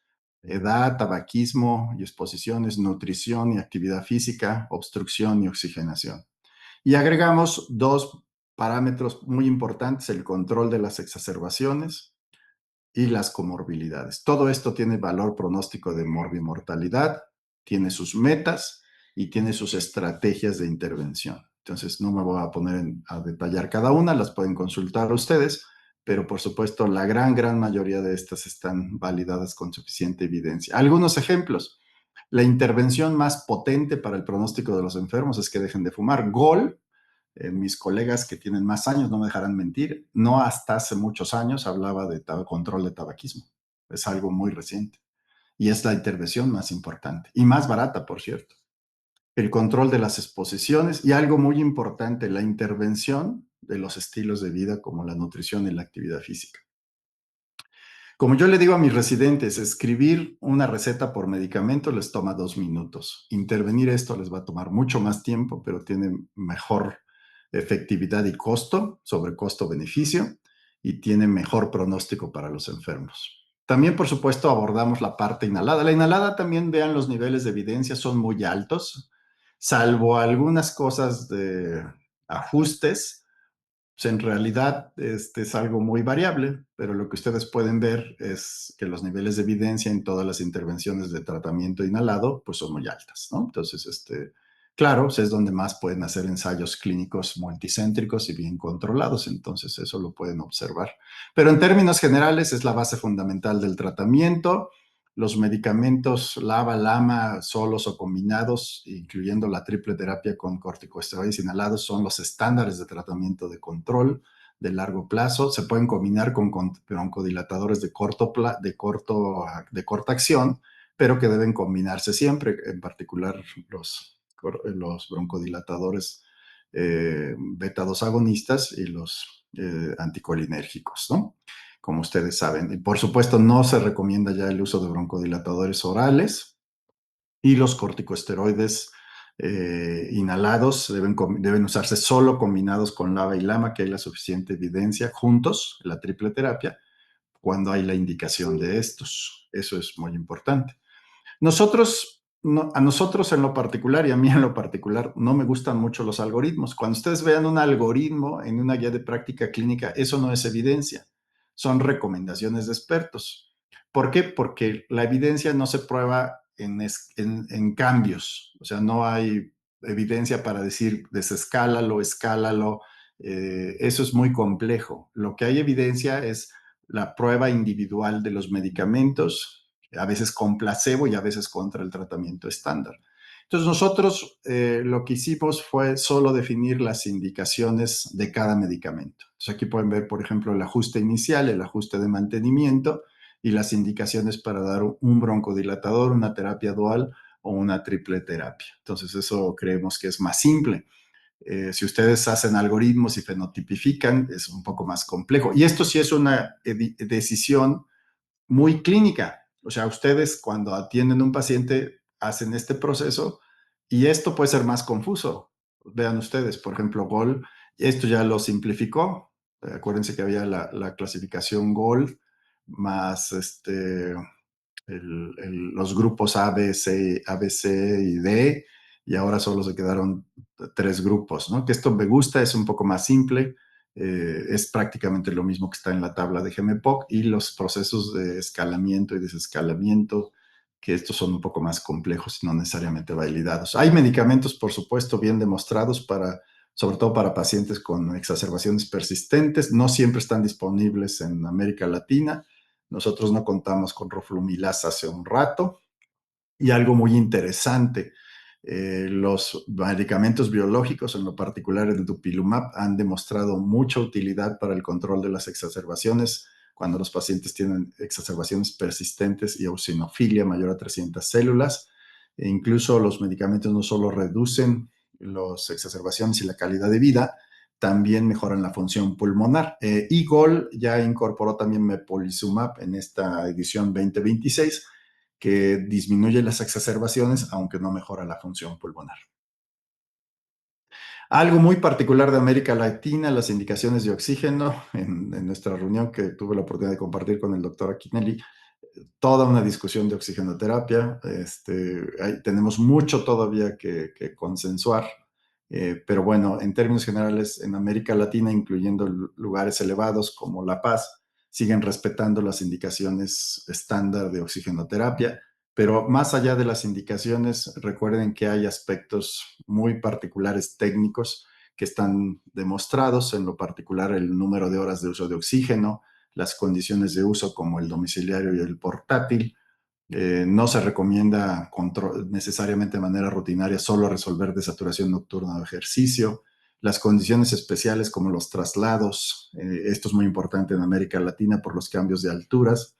Speaker 2: edad, tabaquismo y exposiciones, nutrición y actividad física, obstrucción y oxigenación. Y agregamos 2 parámetros muy importantes: el control de las exacerbaciones y las comorbilidades. Todo esto tiene valor pronóstico de morbimortalidad, tiene sus metas y tiene sus estrategias de intervención. Entonces, no me voy a poner a detallar cada una, las pueden consultar ustedes, pero por supuesto la gran mayoría de estas están validadas con suficiente evidencia. Algunos ejemplos: la intervención más potente para el pronóstico de los enfermos es que dejen de fumar. GOL, mis colegas que tienen más años no me dejarán mentir, no hasta hace muchos años hablaba de control de tabaquismo. Es algo muy reciente y es la intervención más importante y más barata, por cierto. El control de las exposiciones y, algo muy importante, la intervención de los estilos de vida como la nutrición y la actividad física. Como yo le digo a mis residentes, escribir una receta por medicamento les toma 2 minutos. Intervenir esto les va a tomar mucho más tiempo, pero tiene mejor efectividad y costo, sobre costo-beneficio, y tiene mejor pronóstico para los enfermos. También, por supuesto, abordamos la parte inhalada. La inhalada también, vean, los niveles de evidencia son muy altos, salvo algunas cosas de ajustes. Pues en realidad es algo muy variable, pero lo que ustedes pueden ver es que los niveles de evidencia en todas las intervenciones de tratamiento inhalado pues son muy altas, ¿no? Entonces, claro, pues es donde más pueden hacer ensayos clínicos multicéntricos y bien controlados, entonces eso lo pueden observar. Pero en términos generales es la base fundamental del tratamiento. Los medicamentos LABA, solos o combinados, incluyendo la triple terapia con corticosteroides inhalados, son los estándares de tratamiento de control de largo plazo. Se pueden combinar con broncodilatadores de corta acción, pero que deben combinarse siempre, en particular los broncodilatadores beta 2 agonistas y los anticolinérgicos, ¿no? Como ustedes saben. Y por supuesto, no se recomienda ya el uso de broncodilatadores orales, y los corticosteroides inhalados deben usarse solo combinados con LABA y LAMA, que hay la suficiente evidencia juntos, la triple terapia, cuando hay la indicación de estos. Eso es muy importante. A nosotros en lo particular, y a mí en lo particular, no me gustan mucho los algoritmos. Cuando ustedes vean un algoritmo en una guía de práctica clínica, eso no es evidencia, son recomendaciones de expertos. ¿Por qué? Porque la evidencia no se prueba en cambios. O sea, no hay evidencia para decir desescálalo, escálalo. Eso es muy complejo. Lo que hay evidencia es la prueba individual de los medicamentos, a veces con placebo y a veces contra el tratamiento estándar. Entonces nosotros lo que hicimos fue solo definir las indicaciones de cada medicamento. Entonces aquí pueden ver, por ejemplo, el ajuste inicial, el ajuste de mantenimiento y las indicaciones para dar un broncodilatador, una terapia dual o una triple terapia. Entonces eso creemos que es más simple. Si ustedes hacen algoritmos y fenotipifican, es un poco más complejo. Y esto sí es una decisión muy clínica. O sea, ustedes cuando atienden a un paciente hacen este proceso y esto puede ser más confuso. Vean ustedes, por ejemplo, GOL, esto ya lo simplificó. Acuérdense que había la clasificación GOL más los grupos A, B, C y D, y ahora solo se quedaron 3 grupos, ¿no? Que esto me gusta, es un poco más simple, es prácticamente lo mismo que está en la tabla de GEMEPOC, y los procesos de escalamiento y desescalamiento que estos son un poco más complejos y no necesariamente validados. Hay medicamentos, por supuesto, bien demostrados sobre todo para pacientes con exacerbaciones persistentes. No siempre están disponibles en América Latina. Nosotros no contamos con roflumilasa hace un rato. Y algo muy interesante, los medicamentos biológicos, en lo particular el dupilumab, han demostrado mucha utilidad para el control de las exacerbaciones cuando los pacientes tienen exacerbaciones persistentes y eosinofilia mayor a 300 células. E incluso los medicamentos no solo reducen las exacerbaciones y la calidad de vida, también mejoran la función pulmonar. IGOL ya incorporó también mepolizumab en esta edición 2026, que disminuye las exacerbaciones, aunque no mejora la función pulmonar. Algo muy particular de América Latina, las indicaciones de oxígeno. En nuestra reunión que tuve la oportunidad de compartir con el doctor Aquinelli, toda una discusión de oxigenoterapia. Tenemos mucho todavía que consensuar, pero bueno, en términos generales, en América Latina, incluyendo lugares elevados como La Paz, siguen respetando las indicaciones estándar de oxigenoterapia. Pero más allá de las indicaciones, recuerden que hay aspectos muy particulares técnicos que están demostrados, en lo particular el número de horas de uso de oxígeno, las condiciones de uso como el domiciliario y el portátil. No se recomienda necesariamente de manera rutinaria solo resolver desaturación nocturna o ejercicio. Las condiciones especiales como los traslados, esto es muy importante en América Latina por los cambios de alturas,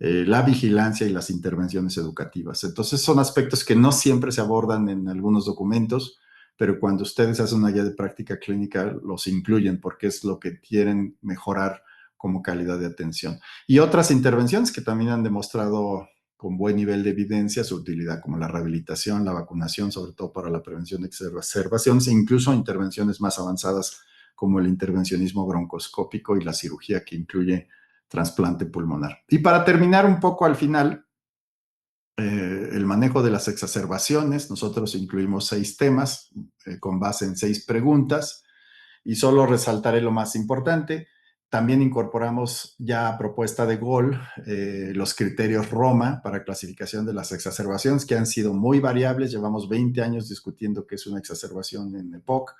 Speaker 2: la vigilancia y las intervenciones educativas. Entonces son aspectos que no siempre se abordan en algunos documentos, pero cuando ustedes hacen una guía de práctica clínica los incluyen porque es lo que quieren mejorar como calidad de atención. Y otras intervenciones que también han demostrado con buen nivel de evidencia su utilidad, como la rehabilitación, la vacunación, sobre todo para la prevención de exacerbaciones, e incluso intervenciones más avanzadas como el intervencionismo broncoscópico y la cirugía que incluye trasplante pulmonar. Y para terminar un poco al final, el manejo de las exacerbaciones, nosotros incluimos 6 temas con base en 6 preguntas y solo resaltaré lo más importante. También incorporamos ya a propuesta de GOL los criterios Roma para clasificación de las exacerbaciones, que han sido muy variables. Llevamos 20 años discutiendo qué es una exacerbación en EPOC,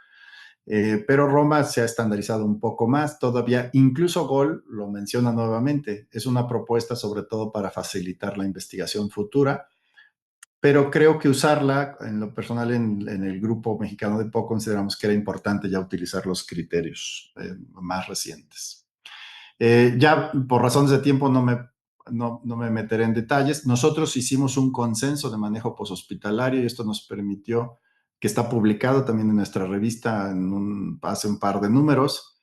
Speaker 2: pero Roma se ha estandarizado un poco más todavía. Incluso GOL lo menciona nuevamente. Es una propuesta sobre todo para facilitar la investigación futura, pero creo que usarla, en lo personal, en el grupo mexicano de EPOC consideramos que era importante ya utilizar los criterios más recientes. Ya por razones de tiempo no me meteré en detalles. Nosotros hicimos un consenso de manejo poshospitalario y esto nos permitió, que está publicado también en nuestra revista hace un par de números,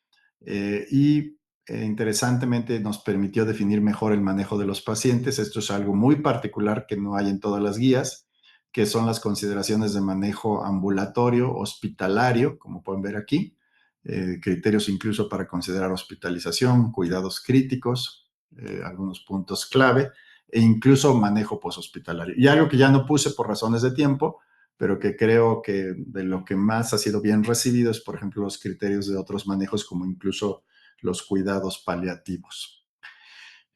Speaker 2: y interesantemente nos permitió definir mejor el manejo de los pacientes. Esto es algo muy particular que no hay en todas las guías, que son las consideraciones de manejo ambulatorio, hospitalario, como pueden ver aquí, criterios incluso para considerar hospitalización, cuidados críticos, algunos puntos clave, e incluso manejo poshospitalario. Y algo que ya no puse por razones de tiempo, pero que creo que de lo que más ha sido bien recibido es, por ejemplo, los criterios de otros manejos, como incluso los cuidados paliativos.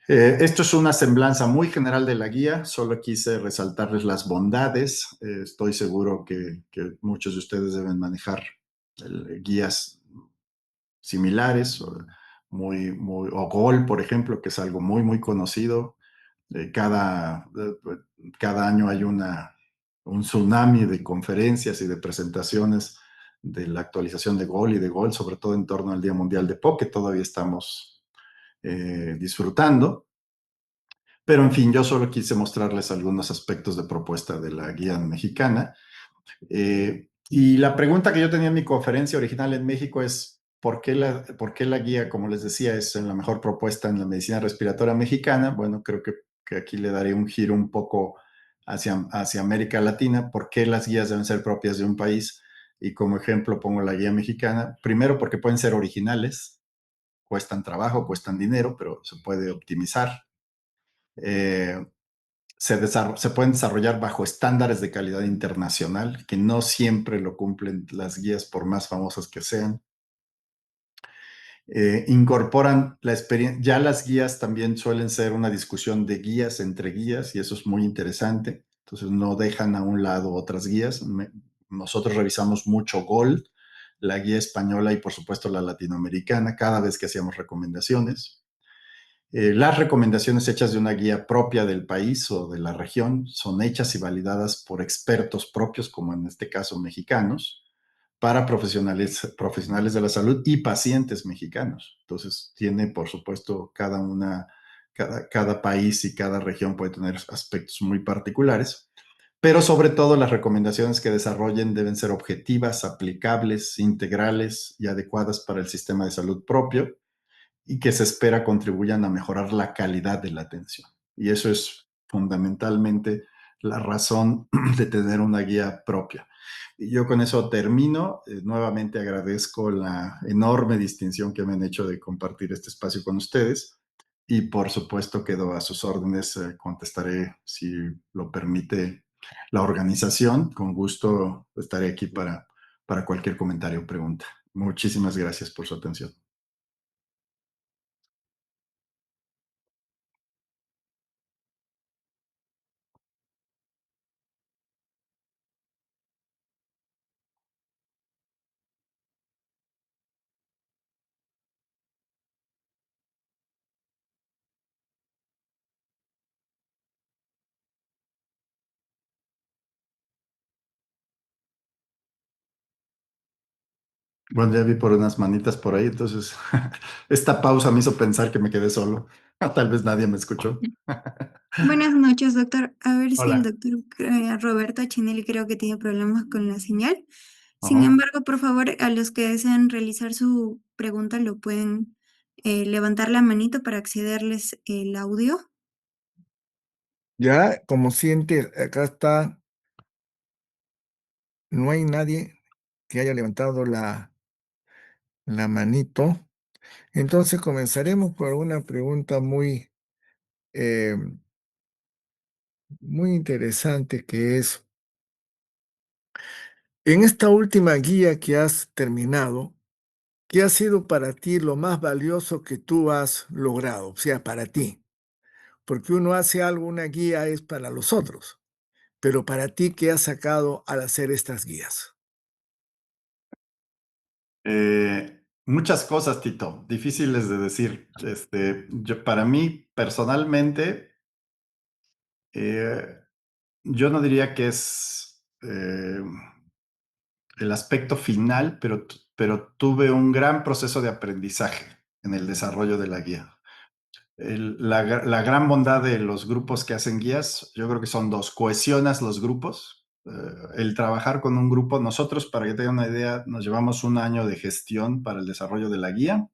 Speaker 2: Esto es una semblanza muy general de la guía, solo quise resaltarles las bondades. Estoy seguro que muchos de ustedes deben manejar guías similares, o GOL, por ejemplo, que es algo muy conocido. Cada año hay un tsunami de conferencias y de presentaciones de la actualización de GOL y de GOL, sobre todo en torno al Día Mundial de POC, que todavía estamos disfrutando. Pero en fin, yo solo quise mostrarles algunos aspectos de propuesta de la guía mexicana. Y la pregunta que yo tenía en mi conferencia original en México es, por qué la guía, como les decía, es la mejor propuesta en la medicina respiratoria mexicana? Bueno, creo que aquí le daré un giro un poco hacia América Latina. ¿Por qué las guías deben ser propias de un país? Y como ejemplo pongo la guía mexicana. Primero, porque pueden ser originales, cuestan trabajo, cuestan dinero, pero se puede optimizar. Eh, se pueden desarrollar bajo estándares de calidad internacional, que no siempre lo cumplen las guías por más famosas que sean. incorporan la experiencia. Ya las guías también suelen ser una discusión de guías entre guías y eso es muy interesante. Entonces no dejan a un lado otras guías. Nosotros revisamos mucho Gold, la guía española y por supuesto la latinoamericana cada vez que hacíamos recomendaciones. Las recomendaciones hechas de una guía propia del país o de la región son hechas y validadas por expertos propios, como en este caso mexicanos, para profesionales de la salud y pacientes mexicanos. Entonces, tiene, por supuesto, cada país y cada región puede tener aspectos muy particulares, pero sobre todo las recomendaciones que desarrollen deben ser objetivas, aplicables, integrales y adecuadas para el sistema de salud propio y que se espera contribuyan a mejorar la calidad de la atención. Y eso es fundamentalmente la razón de tener una guía propia. Y yo con eso termino. Nuevamente agradezco la enorme distinción que me han hecho de compartir este espacio con ustedes. Y por supuesto quedo a sus órdenes. Contestaré, si lo permite la organización. Con gusto estaré aquí para cualquier comentario o pregunta. Muchísimas gracias por su atención. Bueno, ya vi por unas manitas por ahí, entonces esta pausa me hizo pensar que me quedé solo. Tal vez nadie me escuchó.
Speaker 3: Buenas noches, doctor. A ver si el
Speaker 2: Hola.
Speaker 3: doctor Roberto Chinelli creo que tiene problemas con la señal. Sin
Speaker 2: Ajá.
Speaker 3: embargo, por favor, a los que deseen realizar su pregunta lo pueden levantar la manito para accederles el audio.
Speaker 1: Ya, como siente, acá está, no hay nadie que haya levantado la manito. Entonces comenzaremos por una pregunta eh, muy interesante que es, en esta última guía que has terminado, ¿qué ha sido para ti lo más valioso que tú has logrado? O sea, para ti, porque uno hace algo, una guía es para los otros, pero para ti, ¿qué has sacado al hacer estas guías?
Speaker 2: Muchas cosas, Tito, difíciles de decir. Para mí, personalmente, eh, yo no diría que es el aspecto final, pero tuve un gran proceso de aprendizaje en el desarrollo de la guía. La gran bondad de los grupos que hacen guías, yo creo que son dos: cohesionas los grupos. El trabajar con un grupo, nosotros, para que tengan una idea, nos llevamos un año de gestión para el desarrollo de la guía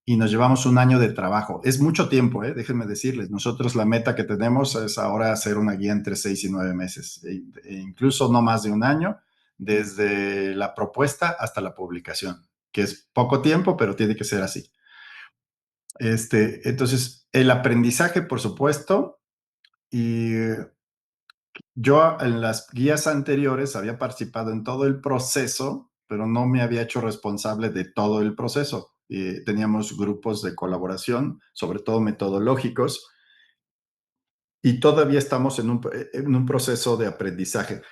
Speaker 2: y nos llevamos un año de trabajo. Es mucho tiempo, déjenme decirles. Nosotros la meta que tenemos es ahora hacer una guía entre 6 y 9 meses, incluso no más de un año, desde la propuesta hasta la publicación, que es poco tiempo, pero tiene que ser así. Entonces, el aprendizaje, por supuesto, y yo en las guías anteriores había participado en todo el proceso, pero no me había hecho responsable de todo el proceso. Teníamos grupos de colaboración, sobre todo metodológicos, y todavía estamos en un proceso de aprendizaje.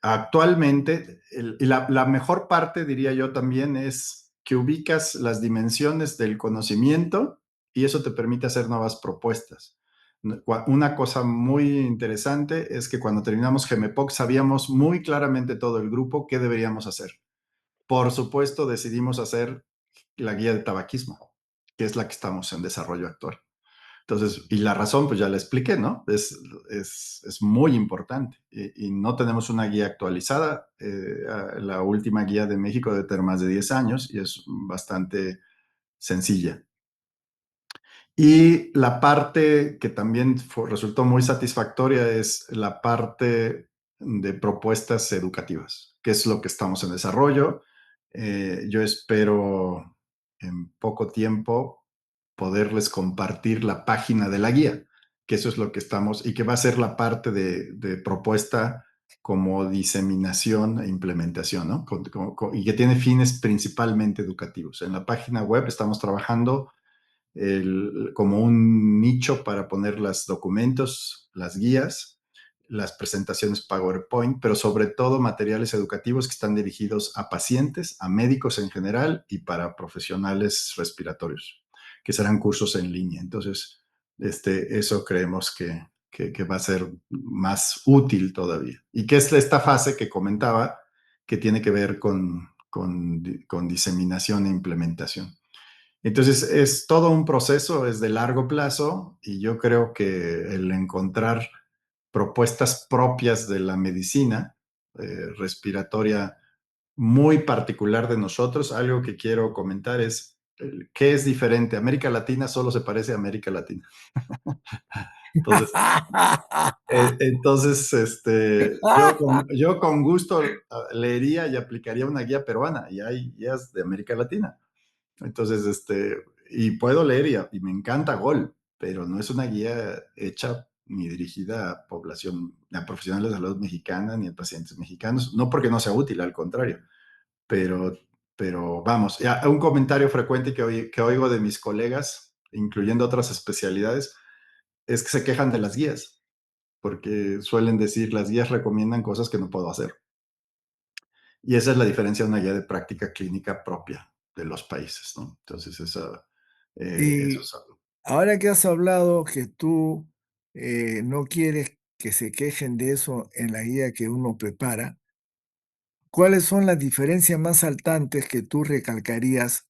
Speaker 2: Actualmente, la mejor parte, diría yo también, es que ubicas las dimensiones del conocimiento y eso te permite hacer nuevas propuestas. Una cosa muy interesante es que cuando terminamos GEMEPOC sabíamos muy claramente todo el grupo qué deberíamos hacer. Por supuesto, decidimos hacer la guía de tabaquismo, que es la que estamos en desarrollo actual. Entonces, y la razón, pues ya la expliqué, ¿no? Es muy importante y no tenemos una guía actualizada. La última guía de México debe tener más de 10 años y es bastante sencilla. Y la parte que también resultó muy satisfactoria es la parte de propuestas educativas, que es lo que estamos en desarrollo. Yo espero en poco tiempo poderles compartir la página de la guía, que eso es lo que estamos y que va a ser la parte de propuesta como diseminación e implementación, ¿no? Y que tiene fines principalmente educativos. En la página web estamos trabajando como un nicho para poner los documentos, las guías, las presentaciones PowerPoint, pero sobre todo materiales educativos que están dirigidos a pacientes, a médicos en general y para profesionales respiratorios, que serán cursos en línea. Entonces, eso creemos que va a ser más útil todavía. Y que es esta fase que comentaba que tiene que ver con diseminación e implementación. Entonces es todo un proceso, es de largo plazo y yo creo que el encontrar propuestas propias de la medicina respiratoria muy particular de nosotros, algo que quiero comentar es qué es diferente. América Latina solo se parece a América Latina. Entonces, yo con gusto leería y aplicaría una guía peruana y hay guías de América Latina. Entonces, y puedo leer y me encanta Gol, pero no es una guía hecha ni dirigida a población, a profesionales de salud mexicana ni a pacientes mexicanos, no porque no sea útil, al contrario, pero, pero vamos, ya, un comentario frecuente que oigo de mis colegas, incluyendo otras especialidades, es que se quejan de las guías, porque suelen decir las guías recomiendan cosas que no puedo hacer. Y esa es la diferencia de una guía de práctica clínica propia de los países, ¿no? Entonces, eso
Speaker 1: Y
Speaker 2: es algo.
Speaker 1: ahora que has hablado que tú no quieres que se quejen de eso en la guía que uno prepara, ¿cuáles son las diferencias más saltantes que tú recalcarías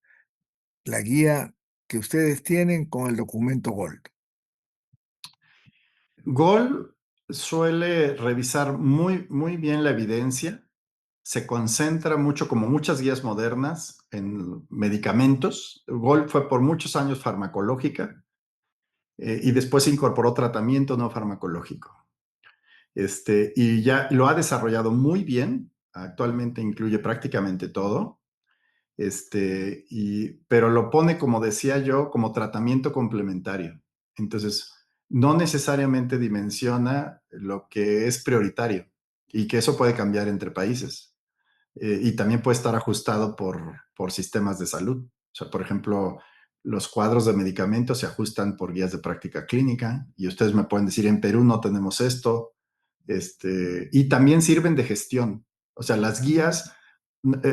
Speaker 1: la guía que ustedes tienen con el documento Gold?
Speaker 2: Gold suele revisar muy, muy bien la evidencia, se concentra mucho, como muchas guías modernas, en medicamentos. Gold fue por muchos años farmacológica y después se incorporó tratamiento no farmacológico. Y ya lo ha desarrollado muy bien, actualmente incluye prácticamente todo, pero lo pone, como decía yo, como tratamiento complementario. Entonces, no necesariamente dimensiona lo que es prioritario y que eso puede cambiar entre países. Y también puede estar ajustado por sistemas de salud. O sea, por ejemplo, los cuadros de medicamentos se ajustan por guías de práctica clínica y ustedes me pueden decir, en Perú no tenemos esto, y también sirven de gestión. O sea, las guías,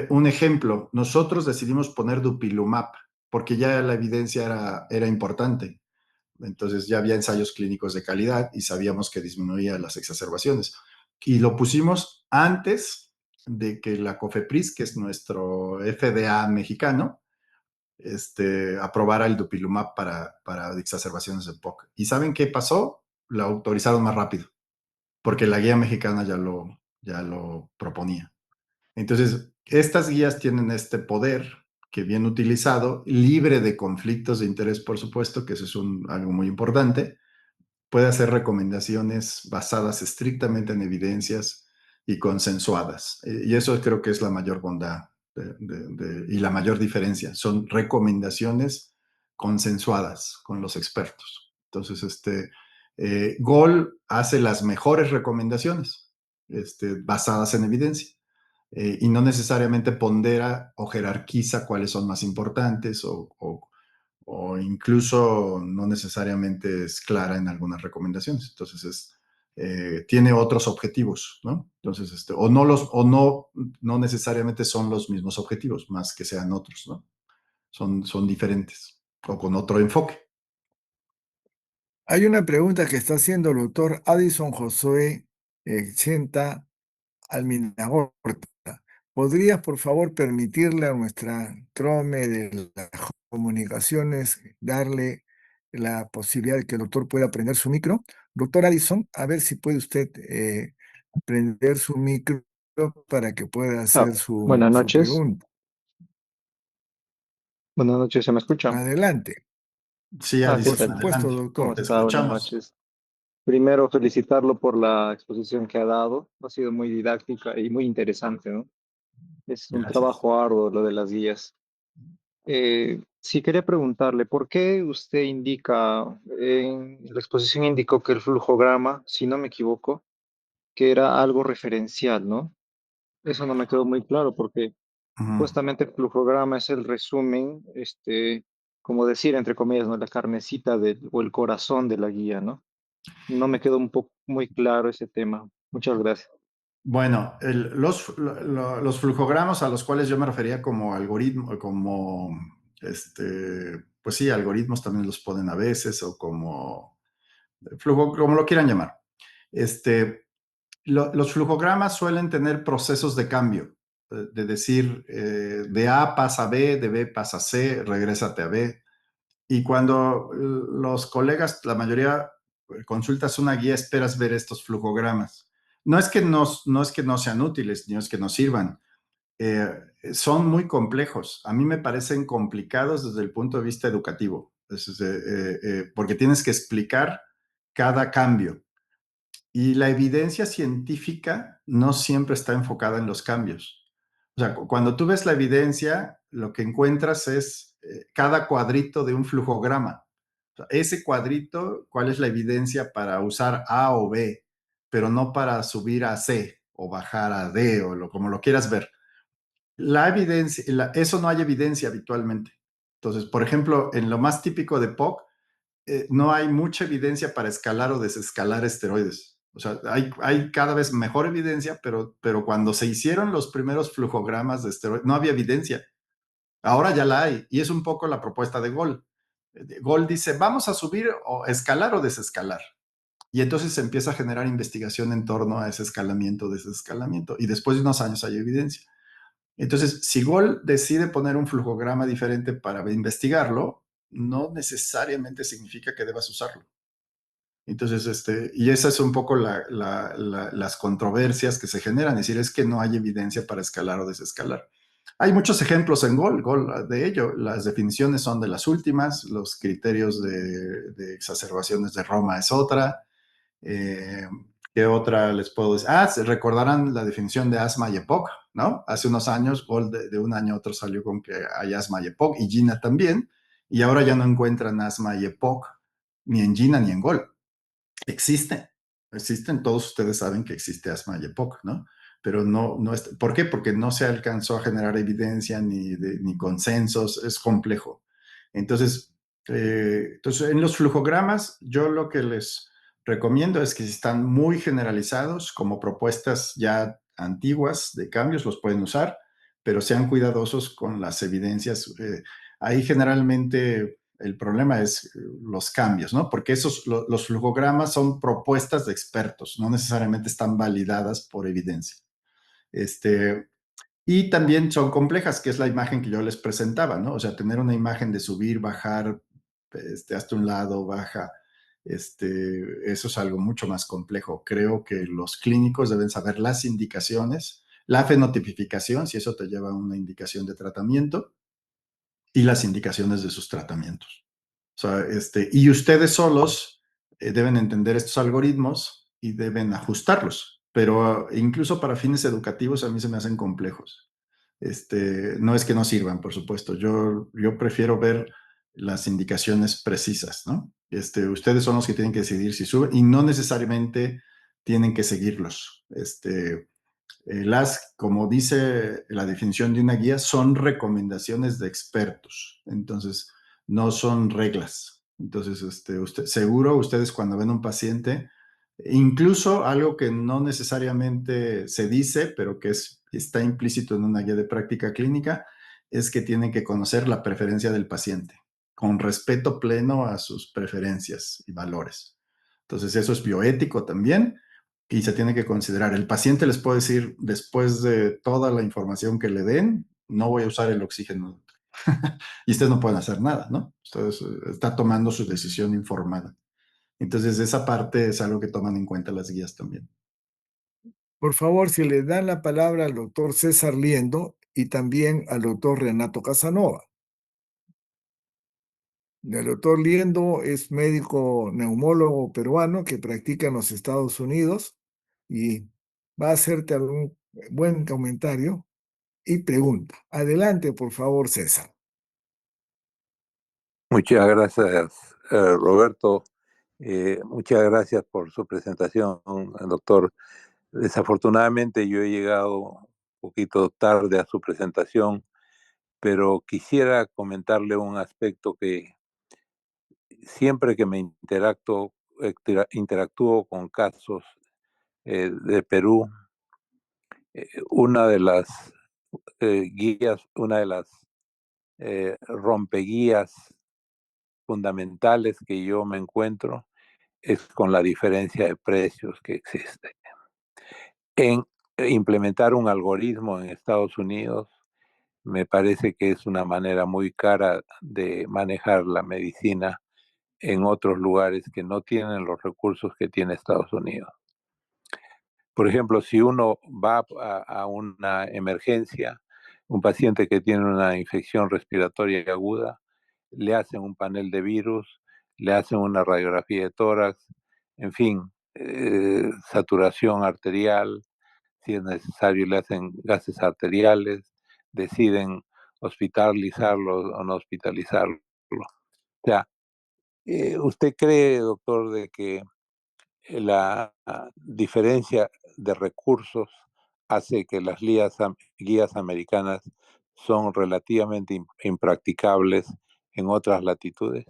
Speaker 2: un ejemplo, nosotros decidimos poner Dupilumab porque ya la evidencia era importante. Entonces ya había ensayos clínicos de calidad y sabíamos que disminuía las exacerbaciones. Y lo pusimos antes de que la COFEPRIS, que es nuestro FDA mexicano, aprobara el Dupilumab para exacerbaciones de POC. ¿Y saben qué pasó? Lo autorizaron más rápido porque la guía mexicana ya lo proponía. Entonces, estas guías tienen este poder que bien utilizado, libre de conflictos de interés, por supuesto, que eso es algo muy importante, puede hacer recomendaciones basadas estrictamente en evidencias y consensuadas. Y eso creo que es la mayor bondad y la mayor diferencia. Son recomendaciones consensuadas con los expertos. Entonces, Gold hace las mejores recomendaciones basadas en evidencia. Y no necesariamente pondera o jerarquiza cuáles son más importantes o incluso no necesariamente es clara en algunas recomendaciones. Entonces, tiene otros objetivos, ¿no? Entonces, no necesariamente son los mismos objetivos, más que sean otros, ¿no? Son diferentes o con otro enfoque.
Speaker 1: Hay una pregunta que está haciendo el doctor Addison Josué Chenta Alminagorta. ¿Podrías, por favor, permitirle a nuestra Trome de las comunicaciones darle la posibilidad de que el doctor pueda prender su micro? Doctor Addison, a ver si puede usted prender su micro para que pueda hacer
Speaker 4: Buenas
Speaker 1: su
Speaker 4: noches.
Speaker 1: pregunta.
Speaker 4: Buenas noches, ¿se me escucha?
Speaker 1: Adelante.
Speaker 2: Sí,
Speaker 4: ¿Qué
Speaker 1: Por
Speaker 2: Addison,
Speaker 4: tal?
Speaker 1: supuesto,
Speaker 2: adelante.
Speaker 4: ¿Cómo
Speaker 1: doctor.
Speaker 2: Te
Speaker 4: está? Buenas
Speaker 2: escuchamos.
Speaker 4: noches. Primero, felicitarlo por la exposición que ha dado. Ha sido muy didáctica y muy interesante, ¿no? Es un
Speaker 2: Gracias.
Speaker 4: trabajo arduo lo de las guías. Sí, quería preguntarle, ¿por qué usted indica, en la exposición indicó que el flujograma, si no me equivoco, que era algo referencial, ¿no? Eso no me quedó muy claro porque
Speaker 2: Ujú.
Speaker 4: supuestamente el flujograma es el resumen, como decir, entre comillas, ¿no? La carnecita o el corazón de la guía, ¿no? No me quedó un poco muy claro ese tema. Muchas gracias.
Speaker 2: Bueno, los flujogramas a los cuales yo me refería como algoritmo, pues sí, algoritmos también los ponen a veces, o como flujo, como lo quieran llamar. Los flujogramas suelen tener procesos de cambio, de decir, de A pasa a B, de B pasa a C, regrésate a B. Y cuando los colegas, la mayoría, consultas una guía, esperas ver estos flujogramas. No es que no sean útiles, ni es que no sirvan. Eh, Son muy complejos. A mí me parecen complicados desde el punto de vista educativo, porque tienes que explicar cada cambio. Y la evidencia científica no siempre está enfocada en los cambios. O sea, cuando tú ves la evidencia, lo que encuentras es cada cuadrito de un flujograma. O sea, ese cuadrito, ¿cuál es la evidencia para usar A o B, pero no para subir a C o bajar a D o como lo quieras ver? La evidencia, eso no hay evidencia habitualmente. Entonces, por ejemplo, en lo más típico de POC, no hay mucha evidencia para escalar o desescalar esteroides. O sea, hay cada vez mejor evidencia, pero cuando se hicieron los primeros flujogramas de esteroides, no había evidencia. Ahora ya la hay, y es un poco la propuesta de Gold. Gold dice, vamos a subir o escalar o desescalar. Y entonces se empieza a generar investigación en torno a ese escalamiento, desescalamiento, y después de unos años hay evidencia. Entonces, si Gold decide poner un flujograma diferente para investigarlo, no necesariamente significa que debas usarlo. Entonces, y esas son un poco las controversias que se generan, es decir, es que no hay evidencia para escalar o desescalar. Hay muchos ejemplos en Gold de ello. Las definiciones son de las últimas, los criterios de exacerbaciones de Roma es otra. Eh, ¿Qué otra les puedo decir? Se recordarán la definición de asma y EPOC, ¿no? Hace unos años, Gold de un año a otro salió con que hay asma y EPOC, y Gina también, y ahora ya no encuentran asma y EPOC ni en Gina ni en Gold. Existen, todos ustedes saben que existe asma y EPOC, ¿no? Pero no es, ¿por qué? Porque no se alcanzó a generar evidencia ni consensos, es complejo. Entonces, en los flujogramas, yo lo que les recomiendo es que si están muy generalizados, como propuestas ya antiguas de cambios, los pueden usar, pero sean cuidadosos con las evidencias. Ahí generalmente el problema es los cambios, ¿no? Porque los flujogramas son propuestas de expertos, no necesariamente están validadas por evidencia. Y también son complejas, que es la imagen que yo les presentaba, ¿no? O sea, tener una imagen de subir, bajar, hasta un lado, baja, eso es algo mucho más complejo. Creo que los clínicos deben saber las indicaciones, la fenotipificación, si eso te lleva a una indicación de tratamiento, y las indicaciones de sus tratamientos. O sea, y ustedes solos deben entender estos algoritmos y deben ajustarlos, pero incluso para fines educativos a mí se me hacen complejos. No es que no sirvan, por supuesto. Yo prefiero ver las indicaciones precisas, ¿no? Ustedes son los que tienen que decidir si suben y no necesariamente tienen que seguirlos. Como dice la definición de una guía, son recomendaciones de expertos. Entonces, no son reglas. Entonces, seguro ustedes cuando ven un paciente, incluso algo que no necesariamente se dice, pero que está implícito en una guía de práctica clínica, es que tienen que conocer la preferencia del paciente, con respeto pleno a sus preferencias y valores. Entonces, eso es bioético también y se tiene que considerar. El paciente les puede decir, después de toda la información que le den, no voy a usar el oxígeno. Y ustedes no pueden hacer nada, ¿no? Ustedes está tomando su decisión informada. Entonces, esa parte es algo que toman en cuenta las guías también.
Speaker 1: Por favor, si le dan la palabra al doctor César Liendo y también al doctor Renato Casanova. El doctor Liendo es médico neumólogo peruano que practica en los Estados Unidos y va a hacerte algún buen comentario y pregunta. Adelante, por favor, César.
Speaker 5: Muchas gracias, Roberto. Muchas gracias por su presentación, doctor. Desafortunadamente yo he llegado un poquito tarde a su presentación, pero quisiera comentarle un aspecto que siempre que me interactúo con casos de Perú, una de las guías, una de las rompeguías fundamentales que yo me encuentro es con la diferencia de precios que existe. En implementar un algoritmo en Estados Unidos me parece que es una manera muy cara de manejar la medicina en otros lugares que no tienen los recursos que tiene Estados Unidos. Por ejemplo, si uno va a una emergencia, un paciente que tiene una infección respiratoria aguda, le hacen un panel de virus, le hacen una radiografía de tórax, en fin, saturación arterial, si es necesario le hacen gases arteriales, deciden hospitalizarlo o no hospitalizarlo. O sea, ¿usted cree, doctor, de que la diferencia de recursos hace que las guías americanas son relativamente impracticables en otras latitudes?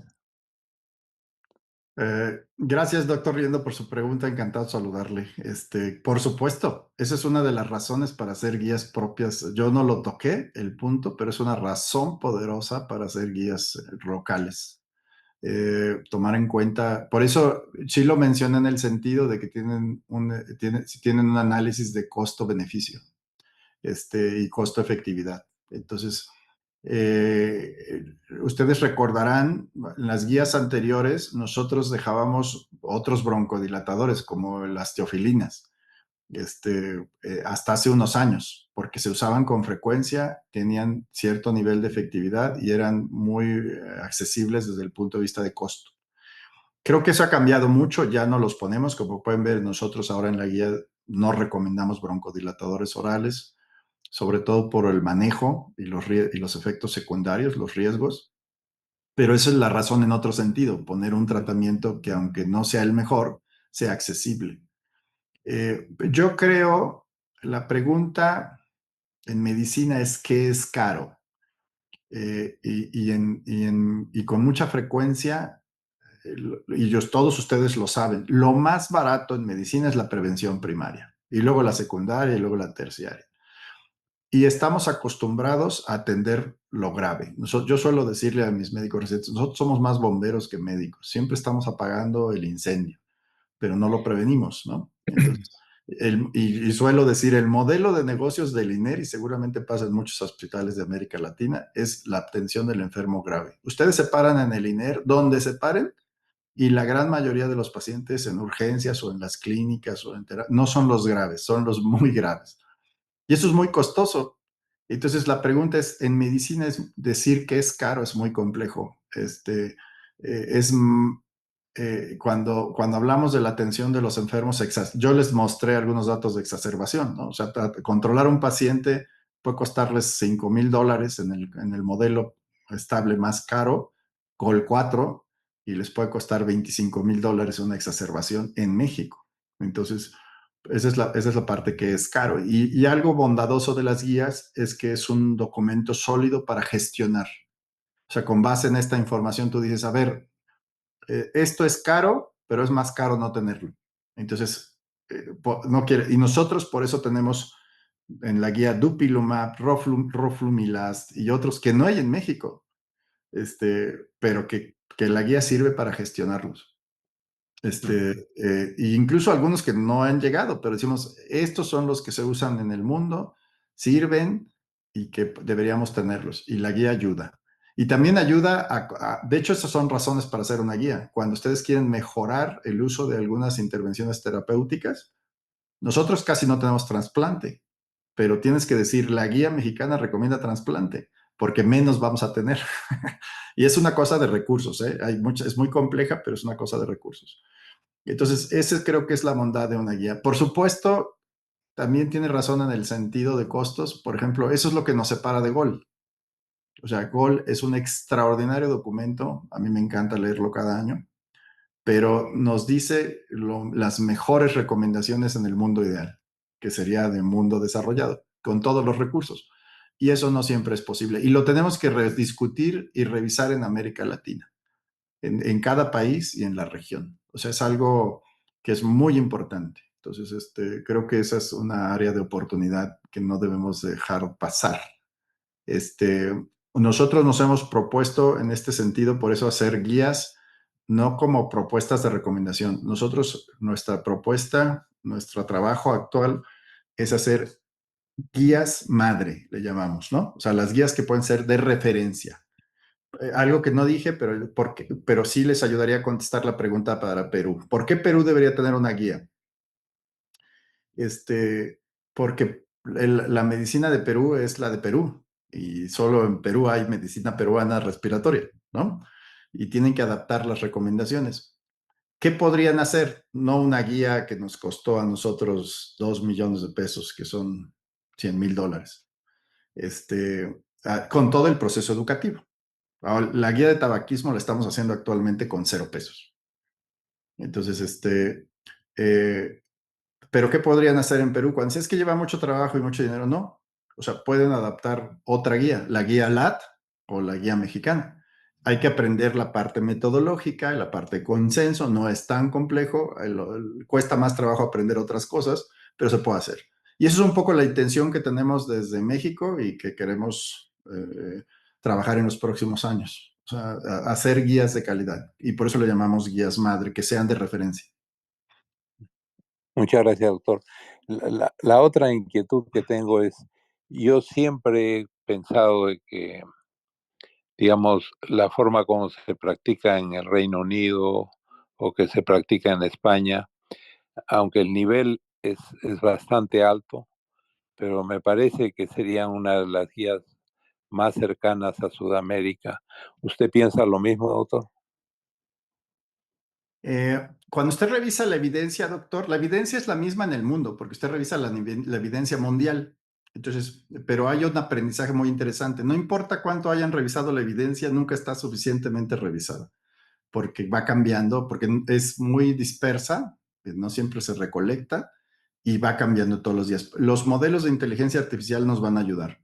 Speaker 2: Gracias, doctor Riendo, por su pregunta. Encantado de saludarle. Por supuesto, esa es una de las razones para hacer guías propias. Yo no lo toqué, el punto, pero es una razón poderosa para hacer guías locales. Tomar en cuenta, por eso sí lo menciona en el sentido de que tienen un análisis de costo-beneficio y costo-efectividad. Entonces, eh, ustedes recordarán, en las guías anteriores nosotros dejábamos otros broncodilatadores como las teofilinas, hasta hace unos años, porque se usaban con frecuencia, tenían cierto nivel de efectividad y eran muy accesibles desde el punto de vista de costo. Creo que eso ha cambiado mucho, ya no los ponemos, como pueden ver nosotros ahora en la guía no recomendamos broncodilatadores orales, sobre todo por el manejo y los efectos secundarios, los riesgos, pero esa es la razón en otro sentido, poner un tratamiento que aunque no sea el mejor, sea accesible. Yo creo, la pregunta en medicina es ¿qué es caro? Y con mucha frecuencia, todos ustedes lo saben, lo más barato en medicina es la prevención primaria, y luego la secundaria y luego la terciaria. Y estamos acostumbrados a atender lo grave. Yo suelo decirle a mis médicos residentes, nosotros somos más bomberos que médicos, siempre estamos apagando el incendio, pero no lo prevenimos, ¿no? Entonces, y suelo decir, el modelo de negocios del INER, y seguramente pasa en muchos hospitales de América Latina, es la atención del enfermo grave. Ustedes se paran en el INER, donde se paren, y la gran mayoría de los pacientes en urgencias o en las clínicas o no son los graves, son los muy graves. Y eso es muy costoso. Entonces la pregunta es, en medicina es decir que es caro, es muy complejo. Es cuando hablamos de la atención de los enfermos, yo les mostré algunos datos de exacerbación, ¿no? O sea, controlar un paciente puede costarles $5,000 en el modelo estable más caro, Gol 4, y les puede costar $25,000 una exacerbación en México. Entonces, esa es la parte que es caro. Y algo bondadoso de las guías es que es un documento sólido para gestionar. O sea, con base en esta información tú dices, a ver, esto es caro, pero es más caro no tenerlo. Entonces, no quiere, y nosotros por eso tenemos en la guía Dupilumab, Roflumilast y otros que no hay en México, pero que la guía sirve para gestionarlos. Incluso algunos que no han llegado, pero decimos, estos son los que se usan en el mundo, sirven y que deberíamos tenerlos. Y la guía ayuda. Y también ayuda de hecho, esas son razones para hacer una guía. Cuando ustedes quieren mejorar el uso de algunas intervenciones terapéuticas, nosotros casi no tenemos trasplante, pero tienes que decir, la guía mexicana recomienda trasplante, porque menos vamos a tener. Y es una cosa de recursos, ¿eh? Es muy compleja, pero es una cosa de recursos. Entonces, ese creo que es la bondad de una guía. Por supuesto, también tiene razón en el sentido de costos. Por ejemplo, eso es lo que nos separa de Gol. O sea, Gol es un extraordinario documento. A mí me encanta leerlo cada año, pero nos dice las mejores recomendaciones en el mundo ideal. que sería de mundo desarrollado, con todos los recursos. Y eso no siempre es posible. Y lo tenemos que rediscutir y revisar en América Latina, en cada país y en la región. O sea, es algo que es muy importante. Entonces, creo que esa es una área de oportunidad que no debemos dejar pasar. Nosotros nos hemos propuesto en este sentido, por eso hacer guías, no como propuestas de recomendación. Nosotros, nuestra propuesta, nuestro trabajo actual es hacer guías madre, le llamamos, ¿no? O sea, las guías que pueden ser de referencia. Algo que no dije, pero sí les ayudaría a contestar la pregunta para Perú. ¿Por qué Perú debería tener una guía? Porque la medicina de Perú es la de Perú y solo en Perú hay medicina peruana respiratoria, ¿no? Y tienen que adaptar las recomendaciones. ¿Qué podrían hacer? No una guía que nos costó a nosotros 2 millones de pesos, que son $100,000, con todo el proceso educativo. Ahora, la guía de tabaquismo la estamos haciendo actualmente con 0 pesos. Entonces, eh, pero ¿qué podrían hacer en Perú? Cuando es que lleva mucho trabajo y mucho dinero, no. O sea, pueden adaptar otra guía, la guía LAT o la guía mexicana. Hay que aprender la parte metodológica, la parte de consenso, no es tan complejo, cuesta más trabajo aprender otras cosas, pero se puede hacer. Y eso es un poco la intención que tenemos desde México y que queremos trabajar en los próximos años. O sea, hacer guías de calidad. Y por eso le llamamos guías madre, que sean de referencia.
Speaker 5: Muchas gracias, doctor. La otra inquietud que tengo es, yo siempre he pensado de que, digamos, la forma como se practica en el Reino Unido o que se practica en España, aunque el nivel es bastante alto, pero me parece que serían una de las guías más cercanas a Sudamérica. ¿Usted piensa lo mismo, doctor?
Speaker 2: Cuando usted revisa la evidencia, doctor, la evidencia es la misma en el mundo, porque usted revisa la evidencia mundial. Entonces, pero hay un aprendizaje muy interesante. No importa cuánto hayan revisado la evidencia, nunca está suficientemente revisada, porque va cambiando, porque es muy dispersa, no siempre se recolecta y va cambiando todos los días. Los modelos de inteligencia artificial nos van a ayudar.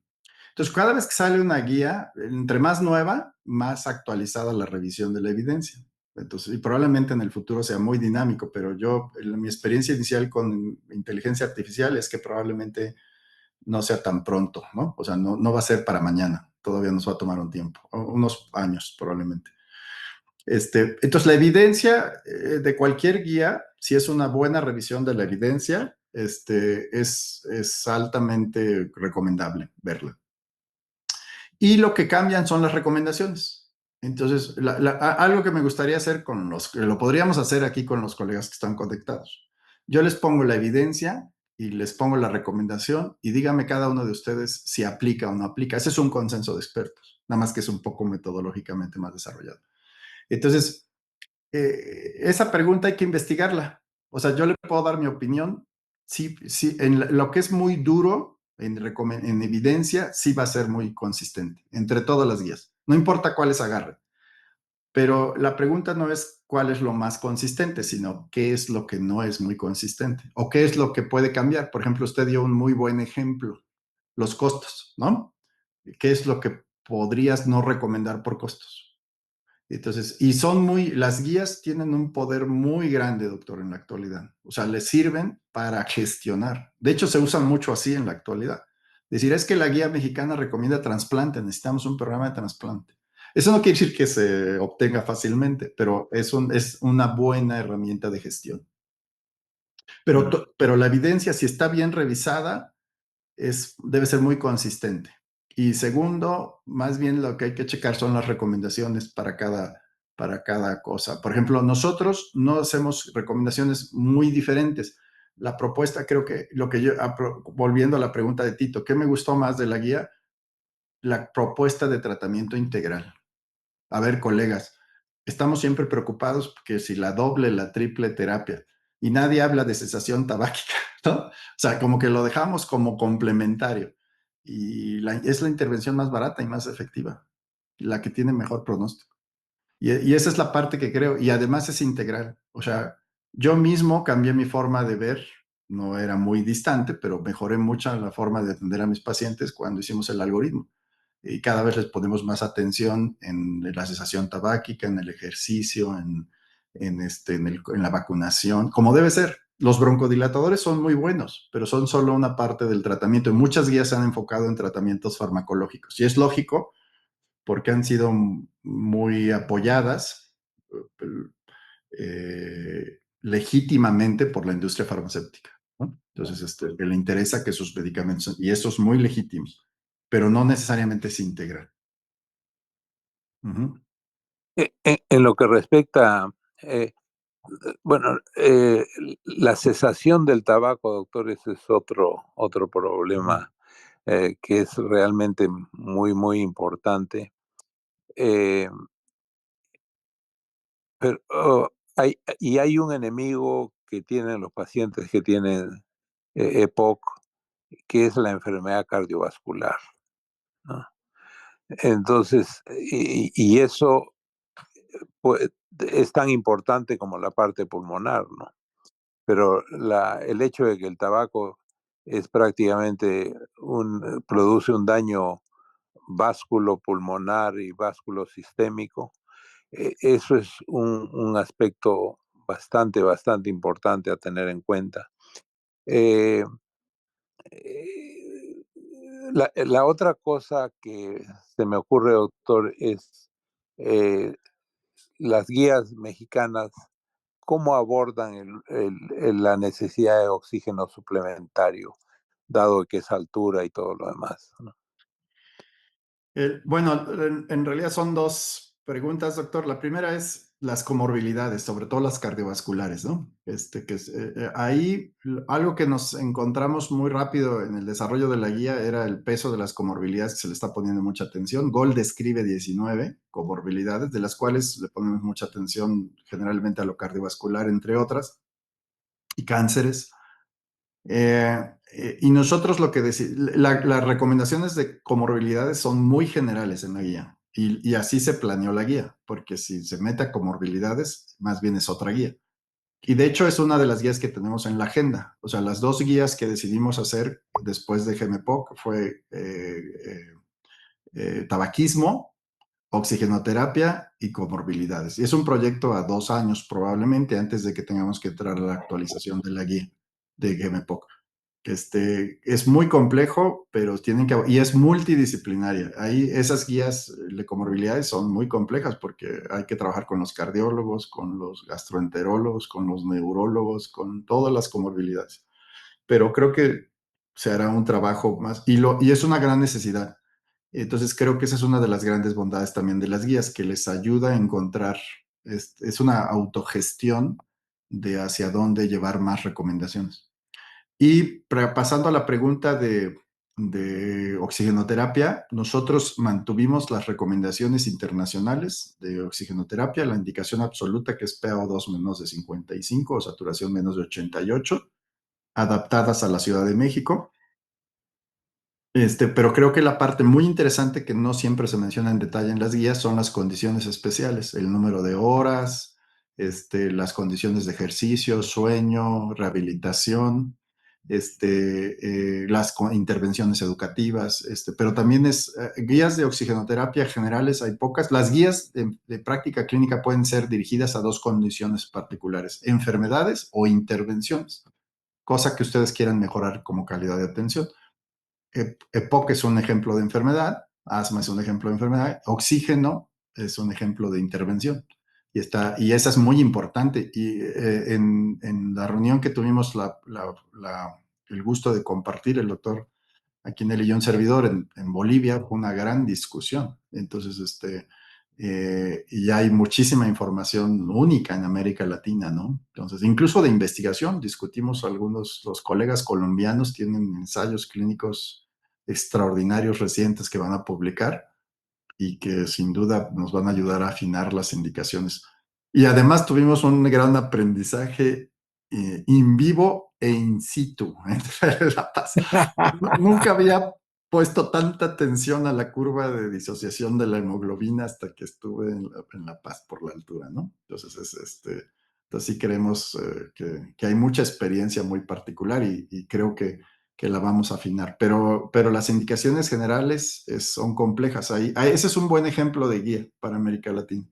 Speaker 2: Entonces, cada vez que sale una guía, entre más nueva, más actualizada la revisión de la evidencia. Entonces, y probablemente en el futuro sea muy dinámico, pero mi experiencia inicial con inteligencia artificial es que probablemente no sea tan pronto, ¿no? O sea, no va a ser para mañana, todavía nos va a tomar un tiempo, unos años probablemente. Entonces, la evidencia de cualquier guía, si es una buena revisión de la evidencia, es altamente recomendable verla. Y lo que cambian son las recomendaciones. Entonces, algo que me gustaría hacer lo podríamos hacer aquí con los colegas que están conectados. Yo les pongo la evidencia y les pongo la recomendación y dígame cada uno de ustedes si aplica o no aplica. Ese es un consenso de expertos, nada más que es un poco metodológicamente más desarrollado. Entonces, esa pregunta hay que investigarla. O sea, yo le puedo dar mi opinión. Sí, sí, en lo que es muy duro, en evidencia, sí va a ser muy consistente entre todas las guías. No importa cuáles agarre. Pero la pregunta no es cuál es lo más consistente, sino qué es lo que no es muy consistente o qué es lo que puede cambiar. Por ejemplo, usted dio un muy buen ejemplo, los costos, ¿no? ¿Qué es lo que podrías no recomendar por costos? Entonces, las guías tienen un poder muy grande, doctor, en la actualidad. O sea, les sirven para gestionar. De hecho, se usan mucho así en la actualidad. Decir, es que la guía mexicana recomienda trasplante, necesitamos un programa de trasplante. Eso no quiere decir que se obtenga fácilmente, pero es una buena herramienta de gestión. Pero la evidencia, si está bien revisada, debe ser muy consistente. Y segundo, más bien lo que hay que checar son las recomendaciones para cada cosa. Por ejemplo, nosotros no hacemos recomendaciones muy diferentes. La propuesta, creo que volviendo a la pregunta de Tito, ¿qué me gustó más de la guía? La propuesta de tratamiento integral. A ver, colegas, estamos siempre preocupados que si la doble, la triple terapia, y nadie habla de cesación tabáquica, ¿no? O sea, como que lo dejamos como complementario. Y es la intervención más barata y más efectiva, la que tiene mejor pronóstico. Y esa es la parte que creo, y además es integral. O sea, yo mismo cambié mi forma de ver no era muy distante, pero mejoré mucho la forma de atender a mis pacientes cuando hicimos el algoritmo. Y cada vez les ponemos más atención en la cesación tabáquica, en el ejercicio, en la vacunación, como debe ser. Los broncodilatadores son muy buenos, pero son solo una parte del tratamiento y muchas guías se han enfocado en tratamientos farmacológicos. Y es lógico porque han sido muy apoyadas legítimamente por la industria farmacéutica, ¿no? Entonces, que le interesa que sus medicamentos, y eso es muy legítimo, pero no necesariamente se integra. Uh-huh.
Speaker 5: En lo que respecta, bueno, la cesación del tabaco, doctor, ese es otro problema que es realmente muy, muy importante. Pero hay un enemigo que tienen los pacientes que tienen EPOC, que es la enfermedad cardiovascular, ¿no? Entonces, y eso pues, es tan importante como la parte pulmonar, ¿no? Pero el hecho de que el tabaco es prácticamente produce un daño vasculopulmonar y vasculosistémico, eso es un aspecto bastante, bastante importante a tener en cuenta. Eh, eh, la otra cosa que se me ocurre, doctor, es eh, las guías mexicanas, cómo abordan la necesidad de oxígeno suplementario, dado que es altura y todo lo demás, ¿no?
Speaker 2: Bueno, en realidad son dos preguntas, doctor. La primera es las comorbilidades, sobre todo las cardiovasculares, ¿no? Ahí algo que nos encontramos muy rápido en el desarrollo de la guía era el peso de las comorbilidades que se le está poniendo mucha atención. Gold describe 19 comorbilidades, de las cuales le ponemos mucha atención generalmente a lo cardiovascular, entre otras, y cánceres. Y nosotros lo que decimos, las recomendaciones de comorbilidades son muy generales en la guía y así se planeó la guía, porque si se mete a comorbilidades, más bien es otra guía. Y de hecho es una de las guías que tenemos en la agenda. O sea, las dos guías que decidimos hacer después de GMPOC fue tabaquismo, oxigenoterapia y comorbilidades. Y es un proyecto a 2 años probablemente antes de que tengamos que entrar a la actualización de la guía de GMPOC. Es muy complejo, pero y es multidisciplinaria. Ahí esas guías de comorbilidades son muy complejas porque hay que trabajar con los cardiólogos, con los gastroenterólogos, con los neurólogos, con todas las comorbilidades. Pero creo que se hará un trabajo más y es una gran necesidad. Entonces creo que esa es una de las grandes bondades también de las guías, que les ayuda a encontrar, es una autogestión de hacia dónde llevar más recomendaciones. Y pasando a la pregunta de oxigenoterapia, nosotros mantuvimos las recomendaciones internacionales de oxigenoterapia, la indicación absoluta que es PaO2 menos de 55 o saturación menos de 88, adaptadas a la Ciudad de México. Pero creo que la parte muy interesante que no siempre se menciona en detalle en las guías son las condiciones especiales, el número de horas, las condiciones de ejercicio, sueño, rehabilitación, las intervenciones educativas, pero también guías de oxigenoterapia generales hay pocas. Las guías de práctica clínica pueden ser dirigidas a dos condiciones particulares, enfermedades o intervenciones, cosa que ustedes quieran mejorar como calidad de atención. EPOC es un ejemplo de enfermedad, asma es un ejemplo de enfermedad, oxígeno es un ejemplo de intervención. Y esa es muy importante. Y en la reunión que tuvimos el gusto de compartir, el doctor Aquinel y yo, un servidor en Bolivia, fue una gran discusión. Entonces, y hay muchísima información única en América Latina, ¿no? Entonces, incluso de investigación, discutimos los colegas colombianos tienen ensayos clínicos extraordinarios recientes que van a publicar y que sin duda nos van a ayudar a afinar las indicaciones. Y además tuvimos un gran aprendizaje in vivo e in situ en La Paz. Nunca había puesto tanta atención a la curva de disociación de la hemoglobina hasta que estuve en La Paz por la altura, ¿no? Entonces, Entonces sí creemos que hay mucha experiencia muy particular y creo que la vamos a afinar. Pero las indicaciones generales son complejas. Ese es un buen ejemplo de guía para América Latina,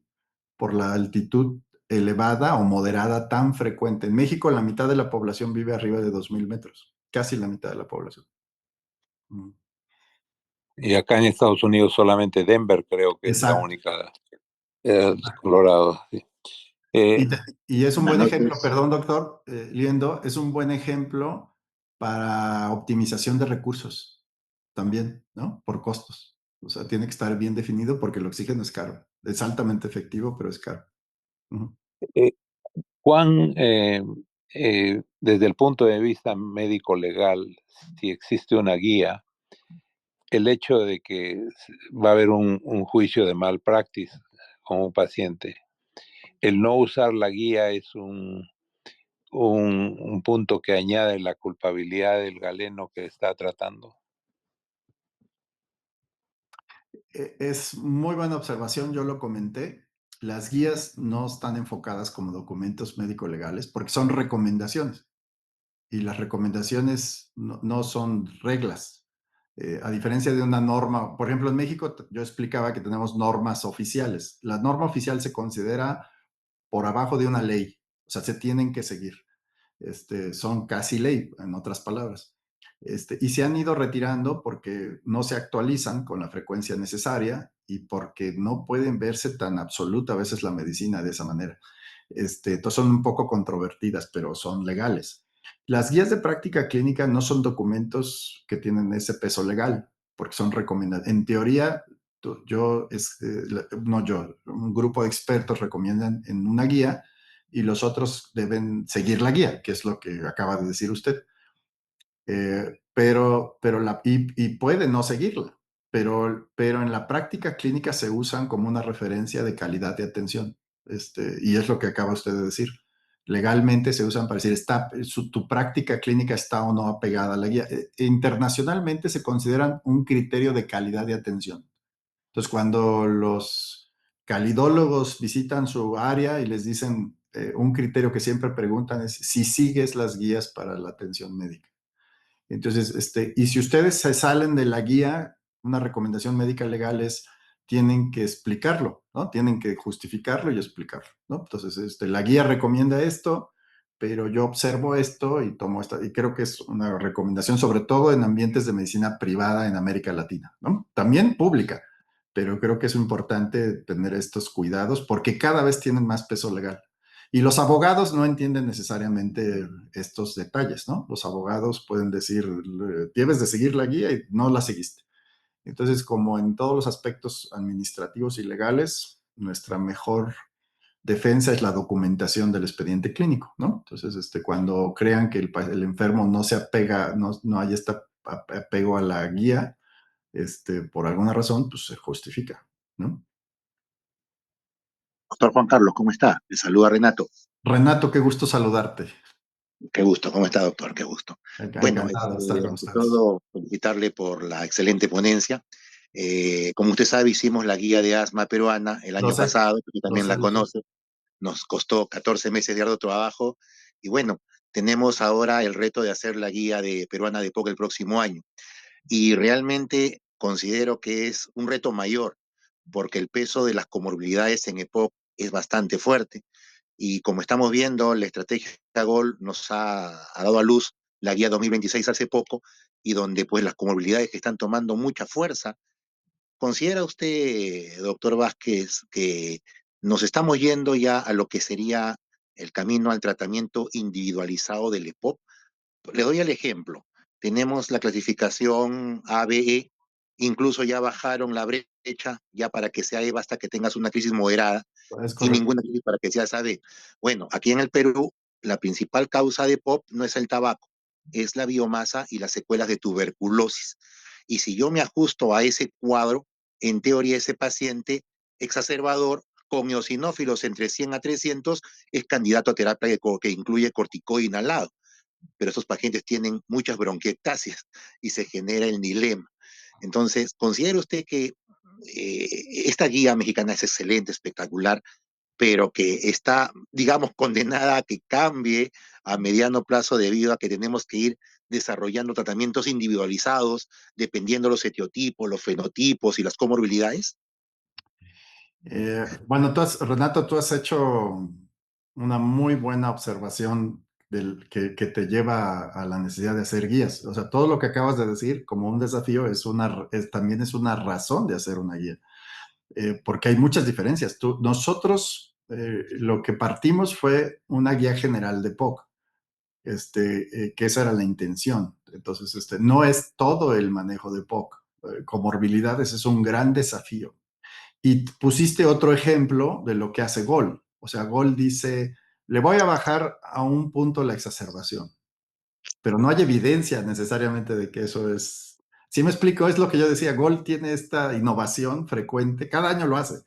Speaker 2: por la altitud elevada o moderada tan frecuente. En México la mitad de la población vive arriba de 2,000 metros, casi la mitad de la población.
Speaker 5: Y acá en Estados Unidos solamente Denver creo que es la
Speaker 2: Exacto.
Speaker 5: única, Colorado. Sí.
Speaker 2: Y, y es un
Speaker 6: Buenas
Speaker 2: buen ejemplo,
Speaker 6: noches.
Speaker 2: perdón, doctor Liendo, es un buen ejemplo para optimización de recursos también, ¿no? Por costos. O sea, tiene que estar bien definido porque el oxígeno es caro. Es altamente efectivo, pero es caro.
Speaker 5: Eh, Juan, desde el punto de vista médico-legal, si existe una guía, el hecho de que va a haber un juicio de malpractice con un paciente, el no usar la guía es un punto que añade la culpabilidad del galeno que está tratando.
Speaker 2: Es muy buena observación, yo lo comenté. Las guías no están enfocadas como documentos médico-legales porque son recomendaciones y las recomendaciones no son reglas. A diferencia de una norma, por ejemplo, en México yo explicaba que tenemos normas oficiales. La norma oficial se considera por abajo de una ley, o sea, se tienen que seguir. Son casi ley, en otras palabras. Y se han ido retirando porque no se actualizan con la frecuencia necesaria y porque no pueden verse tan absoluta a veces la medicina de esa manera. Entonces son un poco controvertidas, pero son legales. Las guías de práctica clínica no son documentos que tienen ese peso legal, porque son recomendadas. En teoría, no yo, un grupo de expertos recomiendan en una guía y los otros deben seguir la guía, que es lo que acaba de decir usted. Y puede no seguirla, pero en la práctica clínica se usan como una referencia de calidad de atención. Y es lo que acaba usted de decir. Legalmente se usan para decir, tu práctica clínica está o no apegada a la guía. Internacionalmente se consideran un criterio de calidad de atención. Entonces, cuando los calidólogos visitan su área y les dicen, un criterio que siempre preguntan es si sigues las guías para la atención médica. Entonces, y si ustedes se salen de la guía, una recomendación médica legal es, tienen que explicarlo, ¿no? Tienen que justificarlo y explicarlo, ¿no? Entonces, la guía recomienda esto, pero yo observo esto y tomo esta, y creo que es una recomendación, sobre todo en ambientes de medicina privada en América Latina, ¿no? También pública, pero creo que es importante tener estos cuidados porque cada vez tienen más peso legal. Y los abogados no entienden necesariamente estos detalles, ¿no? Los abogados pueden decir, debes de seguir la guía y no la seguiste. Entonces, como en todos los aspectos administrativos y legales, nuestra mejor defensa es la documentación del expediente clínico, ¿no? Entonces, cuando crean que el enfermo no se apega, no hay este apego a la guía, por alguna razón, pues se justifica, ¿no?
Speaker 6: Doctor Juan Carlos, ¿cómo está? Le saluda Renato.
Speaker 2: Renato, qué gusto saludarte.
Speaker 6: Qué gusto, ¿cómo está, doctor? Qué gusto. Bueno,
Speaker 2: Encantado de estar con
Speaker 6: ante
Speaker 2: ustedes.
Speaker 6: todo, felicitarle por la excelente ponencia. Como usted sabe, hicimos la guía de asma peruana el
Speaker 2: Lo
Speaker 6: año
Speaker 2: sé,
Speaker 6: pasado, usted
Speaker 2: lo
Speaker 6: también
Speaker 2: sé,
Speaker 6: la
Speaker 2: lo sé.
Speaker 6: conoce. Nos costó 14 meses de arduo trabajo y bueno, tenemos ahora el reto de hacer la guía de peruana de POC el próximo año. Y realmente considero que es un reto mayor porque el peso de las comorbilidades en EPOC es bastante fuerte. Y como estamos viendo, la estrategia GOL nos ha dado a luz la guía 2026 hace poco, y donde pues las comorbilidades que están tomando mucha fuerza. ¿Considera usted, doctor Vázquez, que nos estamos yendo ya a lo que sería el camino al tratamiento individualizado del EPOC? Le doy el ejemplo. Tenemos la clasificación ABE, incluso ya bajaron la brecha ya para que sea E basta que tengas una crisis moderada
Speaker 2: Es
Speaker 6: y
Speaker 2: correcto.
Speaker 6: ninguna crisis para que sea AB. Bueno, aquí en el Perú, la principal causa de POP no es el tabaco, es la biomasa y las secuelas de tuberculosis. Y si yo me ajusto a ese cuadro, en teoría ese paciente exacerbador con eosinófilos entre 100 a 300 es candidato a terapia que incluye corticoide inhalado, pero estos pacientes tienen muchas bronquiectasias y se genera el nilema. Entonces, ¿considera usted que esta guía mexicana es excelente, espectacular, pero que está, digamos, condenada a que cambie a mediano plazo debido a que tenemos que ir desarrollando tratamientos individualizados dependiendo los etiotipos, los fenotipos y las comorbilidades?
Speaker 2: Bueno, Renato, tú has hecho una muy buena observación que te lleva a la necesidad de hacer guías. O sea, todo lo que acabas de decir como un desafío también es una razón de hacer una guía, porque hay muchas diferencias. Nosotros lo que partimos fue una guía general de POC, que esa era la intención. Entonces, no es todo el manejo de POC. Comorbilidades es un gran desafío. Y pusiste otro ejemplo de lo que hace Gol. O sea, Gol dice, le voy a bajar a un punto la exacerbación, pero no hay evidencia necesariamente de que eso es... Si me explico, es lo que yo decía, Gol tiene esta innovación frecuente, cada año lo hace,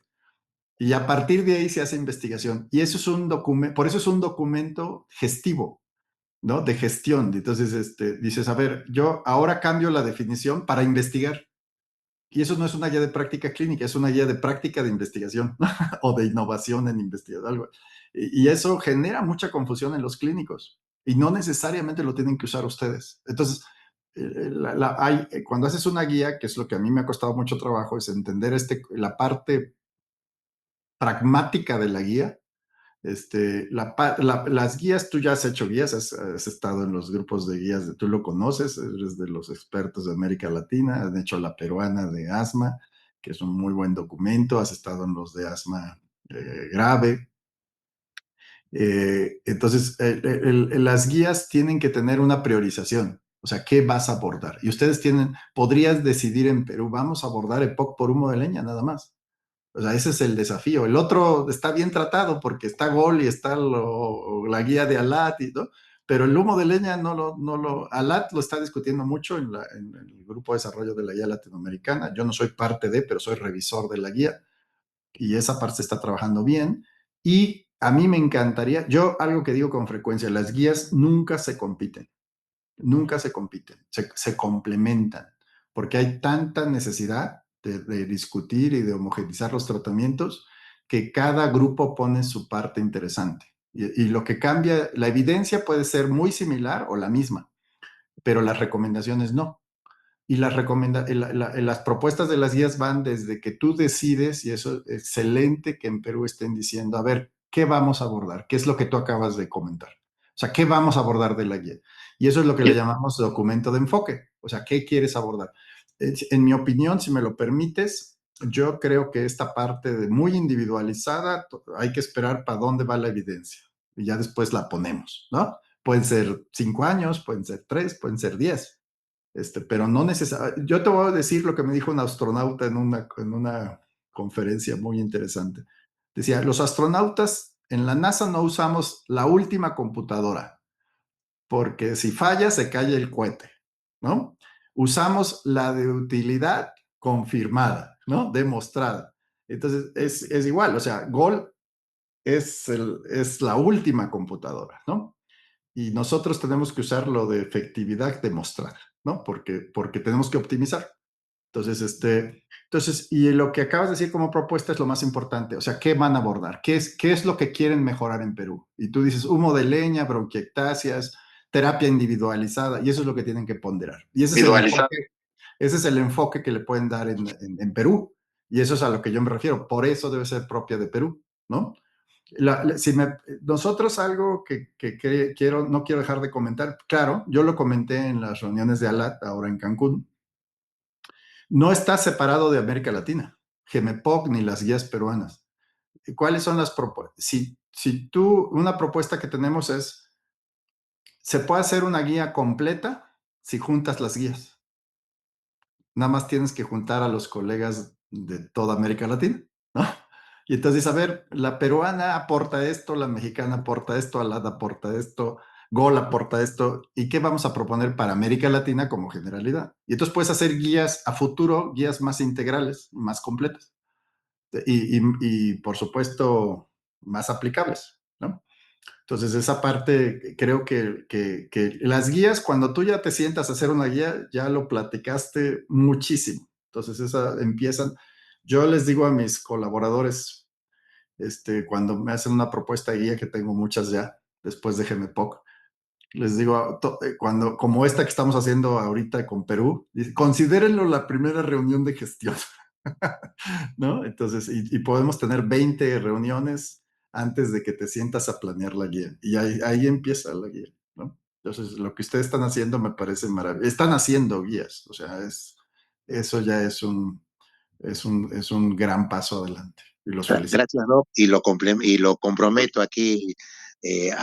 Speaker 2: y a partir de ahí se hace investigación. Y eso es un documento, por eso es un documento gestivo, ¿no? De gestión. Entonces, dices, a ver, yo ahora cambio la definición para investigar. Y eso no es una guía de práctica clínica, es una guía de práctica de investigación o de innovación en investigación. Algo. Y eso genera mucha confusión en los clínicos y no necesariamente lo tienen que usar ustedes. Entonces, cuando haces una guía, que es lo que a mí me ha costado mucho trabajo, es entender la parte pragmática de la guía. Las guías, tú ya has hecho guías, has estado en los grupos de guías, tú lo conoces, eres de los expertos de América Latina, has hecho la peruana de asma, que es un muy buen documento, has estado en los de asma grave. Entonces, las guías tienen que tener una priorización, o sea, ¿qué vas a abordar? Y ustedes podrías decidir en Perú, vamos a abordar EPOC por humo de leña, nada más. O sea, ese es el desafío. El otro está bien tratado porque está Gol y está la guía de Alat, ¿no? Pero el humo de leña Alat lo está discutiendo mucho en el grupo de desarrollo de la guía latinoamericana. Yo no soy parte pero soy revisor de la guía y esa parte se está trabajando bien. Y a mí me encantaría, yo algo que digo con frecuencia, las guías nunca se compiten. Nunca se compiten, se complementan, porque hay tanta necesidad de discutir y de homogeneizar los tratamientos que cada grupo pone su parte interesante. Y lo que cambia, la evidencia puede ser muy similar o la misma, pero las recomendaciones no. Y las propuestas de las guías van desde que tú decides, y eso es excelente que en Perú estén diciendo, a ver, ¿qué vamos a abordar? ¿Qué es lo que tú acabas de comentar? O sea, ¿qué vamos a abordar de la guía? Y eso es lo que le llamamos documento de enfoque. O sea, ¿qué quieres abordar? En mi opinión, si me lo permites, yo creo que esta parte de muy individualizada, hay que esperar para dónde va la evidencia. Y ya después la ponemos, ¿no? Pueden ser 5 años, pueden ser 3, pueden ser 10. Pero no necesariamente. Yo te voy a decir lo que me dijo un astronauta en una conferencia muy interesante. Decía, los astronautas en la NASA no usamos la última computadora, porque si falla se cae el cohete, ¿no? Usamos la de utilidad confirmada, ¿no? Demostrada. Entonces, es igual, o sea, Gol es la última computadora, ¿no? Y nosotros tenemos que usar lo de efectividad demostrada, ¿no? Porque tenemos que optimizar. Y lo que acabas de decir como propuesta es lo más importante. O sea, ¿qué van a abordar? ¿Qué es lo que quieren mejorar en Perú? Y tú dices, humo de leña, bronquiectasias, terapia individualizada, y eso es lo que tienen que ponderar. Y ese es el enfoque que le pueden dar en Perú. Y eso es a lo que yo me refiero. Por eso debe ser propia de Perú, ¿no? Nosotros algo que no quiero dejar de comentar, claro, yo lo comenté en las reuniones de ALAT ahora en Cancún, no está separado de América Latina, GEMEPOC ni las guías peruanas. ¿Cuáles son las propuestas? Una propuesta que tenemos es, se puede hacer una guía completa si juntas las guías. Nada más tienes que juntar a los colegas de toda América Latina, ¿no? Y entonces, a ver, la peruana aporta esto, la mexicana aporta esto, Alada aporta esto, Gol aporta esto, ¿y qué vamos a proponer para América Latina como generalidad? Y entonces puedes hacer guías a futuro, guías más integrales, más completas y por supuesto, más aplicables, ¿no? Entonces, esa parte creo que las guías, cuando tú ya te sientas a hacer una guía, ya lo platicaste muchísimo. Entonces, empiezan. Yo les digo a mis colaboradores, cuando me hacen una propuesta de guía, que tengo muchas ya, después de GEMEPOC, les digo, como esta que estamos haciendo ahorita con Perú, considérenlo la primera reunión de gestión, ¿no? Entonces, y podemos tener 20 reuniones antes de que te sientas a planear la guía. Y ahí empieza la guía, ¿no? Entonces, lo que ustedes están haciendo me parece maravilloso. Están haciendo guías, o sea, eso ya es un gran paso adelante. Y los felicito.
Speaker 6: Gracias, Doc, y lo comprometo aquí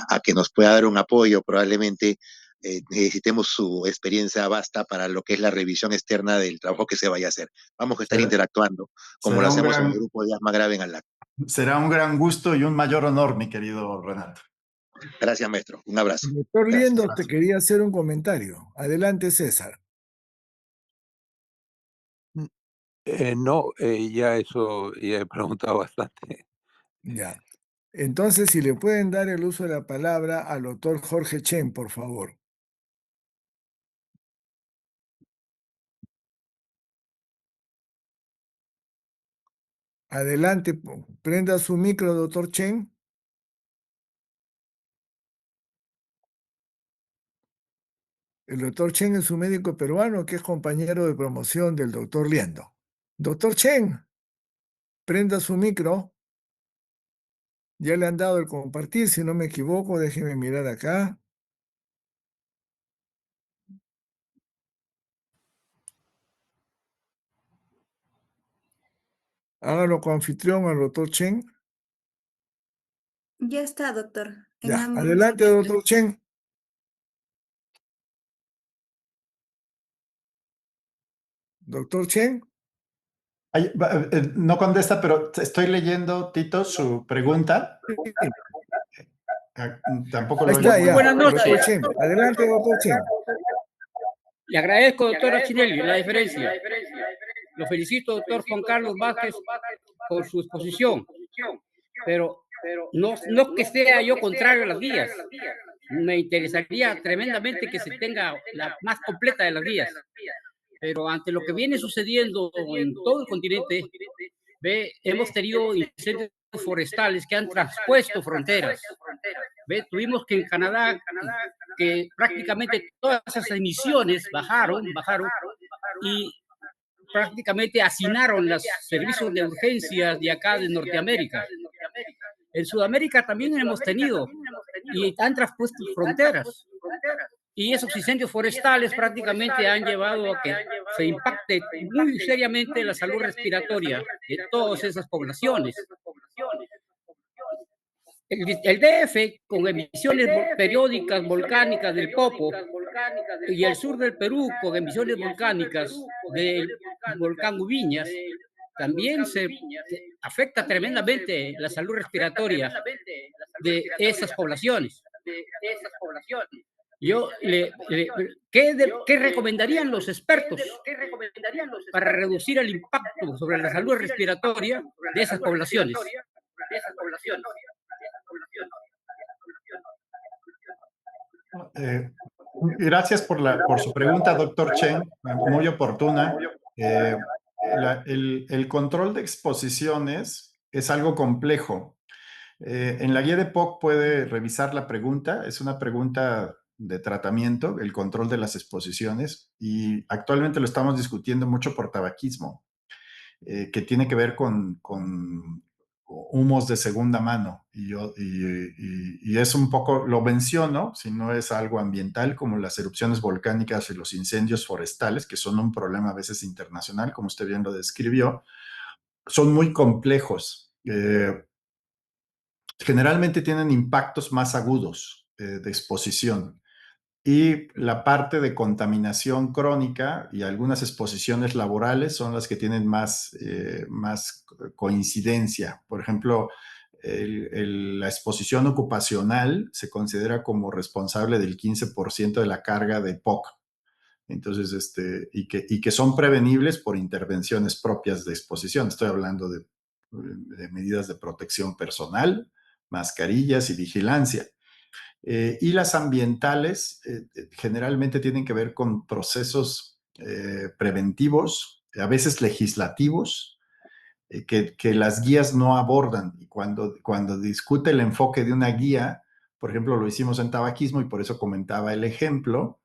Speaker 6: a que nos pueda dar un apoyo. Probablemente necesitemos su experiencia basta para lo que es la revisión externa del trabajo que se vaya a hacer. Vamos a estar interactuando como lo hacemos en el grupo de asma grave en ALAC.
Speaker 2: Será un gran gusto y un mayor honor, mi querido Renato.
Speaker 6: Gracias, maestro. Un abrazo.
Speaker 1: El doctor Liendo
Speaker 6: Gracias.
Speaker 1: te quería hacer un comentario. Adelante, César.
Speaker 5: No, ya he preguntado bastante.
Speaker 1: Ya. Entonces, si le pueden dar el uso de la palabra al doctor Jorge Chen, por favor. Adelante, prenda su micro, doctor Chen. El doctor Chen es un médico peruano que es compañero de promoción del doctor Liendo. Doctor Chen, prenda su micro. Ya le han dado el compartir, si no me equivoco, déjeme mirar acá. Hágalo con anfitrión al doctor Chen.
Speaker 3: Ya está, doctor. En
Speaker 1: Ya,
Speaker 3: ambos.
Speaker 1: adelante, doctor Chen. Doctor Chen.
Speaker 2: No contesta, pero estoy leyendo, Tito, su pregunta. Tampoco
Speaker 1: Ahí
Speaker 2: lo
Speaker 1: está,
Speaker 2: oigo.
Speaker 1: ya.
Speaker 7: Buenas
Speaker 1: Doctor
Speaker 7: noches.
Speaker 1: Chen. Adelante, doctor Chen.
Speaker 7: Le agradezco, doctora Chinelli, la diferencia. Lo felicito, doctor Juan Carlos Vázquez, por su exposición. Pero no que sea yo contrario a las guías. Me interesaría tremendamente que se tenga la más completa de las guías. Pero ante lo que viene sucediendo en todo el continente, hemos tenido incendios forestales que han traspuesto fronteras. Tuvimos que en Canadá, que prácticamente todas esas emisiones bajaron y prácticamente hacinaron los servicios de urgencias de acá de Norteamérica. En Sudamérica también hemos tenido y han traspuesto fronteras. Y esos incendios forestales prácticamente han llevado a que se impacte muy seriamente la salud respiratoria de todas esas poblaciones. El DF, con emisiones periódicas volcánicas del Popo, y el sur del Perú, con emisiones volcánicas del volcán Ubiñas, también se afecta tremendamente la salud respiratoria de esas poblaciones. ¿Qué recomendarían los expertos para reducir el impacto sobre la salud respiratoria de esas poblaciones?
Speaker 2: Gracias por su pregunta, doctor Chen, muy oportuna. El control de exposiciones es algo complejo. En la guía de POC puede revisar la pregunta, es una pregunta de tratamiento, el control de las exposiciones, y actualmente lo estamos discutiendo mucho por tabaquismo, que tiene que ver con humos de segunda mano. Y es un poco, lo menciono, si no es algo ambiental, como las erupciones volcánicas y los incendios forestales, que son un problema a veces internacional, como usted bien lo describió, son muy complejos. Generalmente tienen impactos más agudos de exposición. Y la parte de contaminación crónica y algunas exposiciones laborales son las que tienen más coincidencia. Por ejemplo, la exposición ocupacional se considera como responsable del 15% de la carga de POC. Entonces, y que son prevenibles por intervenciones propias de exposición. Estoy hablando de medidas de protección personal, mascarillas y vigilancia. Y las ambientales generalmente tienen que ver con procesos preventivos, a veces legislativos, que las guías no abordan. Y cuando discute el enfoque de una guía, por ejemplo, lo hicimos en tabaquismo y por eso comentaba el ejemplo,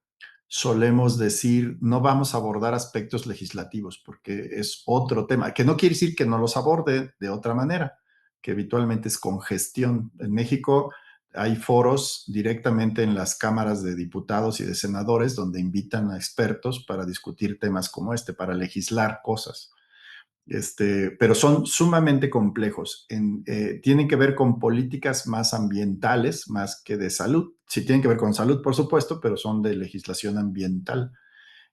Speaker 2: solemos decir, no vamos a abordar aspectos legislativos porque es otro tema, que no quiere decir que no los aborde de otra manera, que habitualmente es con gestión. En México hay foros directamente en las cámaras de diputados y de senadores donde invitan a expertos para discutir temas como este, para legislar cosas. Pero son sumamente complejos. Tienen que ver con políticas más ambientales, más que de salud. Sí tienen que ver con salud, por supuesto, pero son de legislación ambiental.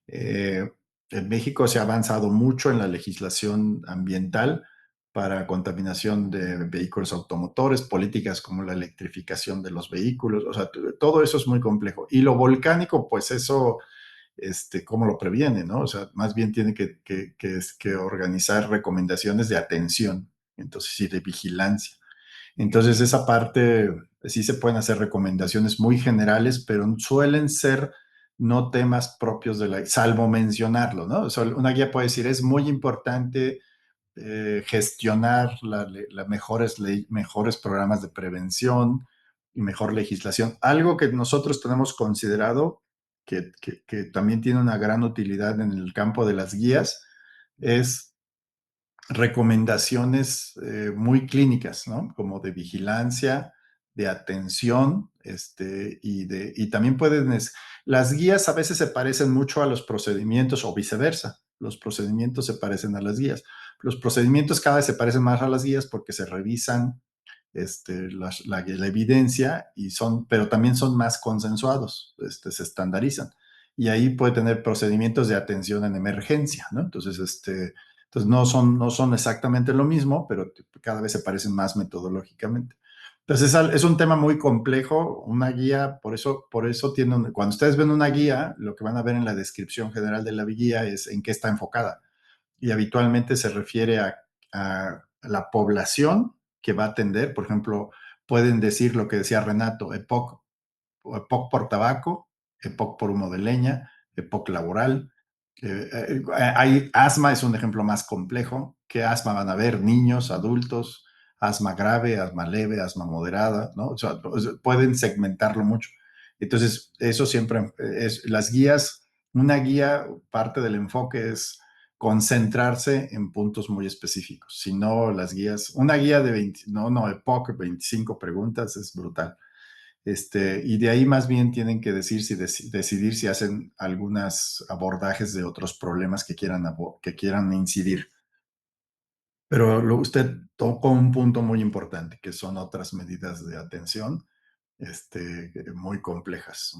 Speaker 2: Eh, en México se ha avanzado mucho en la legislación ambiental para contaminación de vehículos automotores, políticas como la electrificación de los vehículos, o sea, todo eso es muy complejo. Y lo volcánico, pues eso cómo lo previene, ¿no? O sea, más bien tiene que organizar recomendaciones de atención, entonces sí, de vigilancia. Entonces esa parte, sí se pueden hacer recomendaciones muy generales, pero suelen ser no temas propios de la, salvo mencionarlo, ¿no? O sea, una guía puede decir, es muy importante gestionar mejores programas de prevención y mejor legislación. Algo que nosotros tenemos considerado que también tiene una gran utilidad en el campo de las guías es recomendaciones muy clínicas, ¿no? Como de vigilancia, de atención, y también las guías a veces se parecen mucho a los procedimientos o viceversa. Los procedimientos se parecen a las guías. Los procedimientos cada vez se parecen más a las guías porque se revisan la evidencia pero también son más consensuados, se estandarizan. Y ahí puede tener procedimientos de atención en emergencia, ¿no? Entonces no son exactamente lo mismo, pero cada vez se parecen más metodológicamente. Entonces es un tema muy complejo, una guía, por eso cuando ustedes ven una guía, lo que van a ver en la descripción general de la guía es en qué está enfocada. Y habitualmente se refiere a la población que va a atender. Por ejemplo, pueden decir lo que decía Renato, EPOC por tabaco, EPOC por humo de leña, EPOC laboral. Asma es un ejemplo más complejo. ¿Qué asma van a ver? Niños, adultos, asma grave, asma leve, asma moderada, ¿no? O sea, pueden segmentarlo mucho. Entonces, eso siempre las guías, una guía, parte del enfoque es concentrarse en puntos muy específicos. Si no, una guía de 20, EPOC, 25 preguntas es brutal. Y de ahí más bien tienen que decidir si hacen algunos abordajes de otros problemas que quieran incidir. Pero usted tocó un punto muy importante, que son otras medidas de atención muy complejas.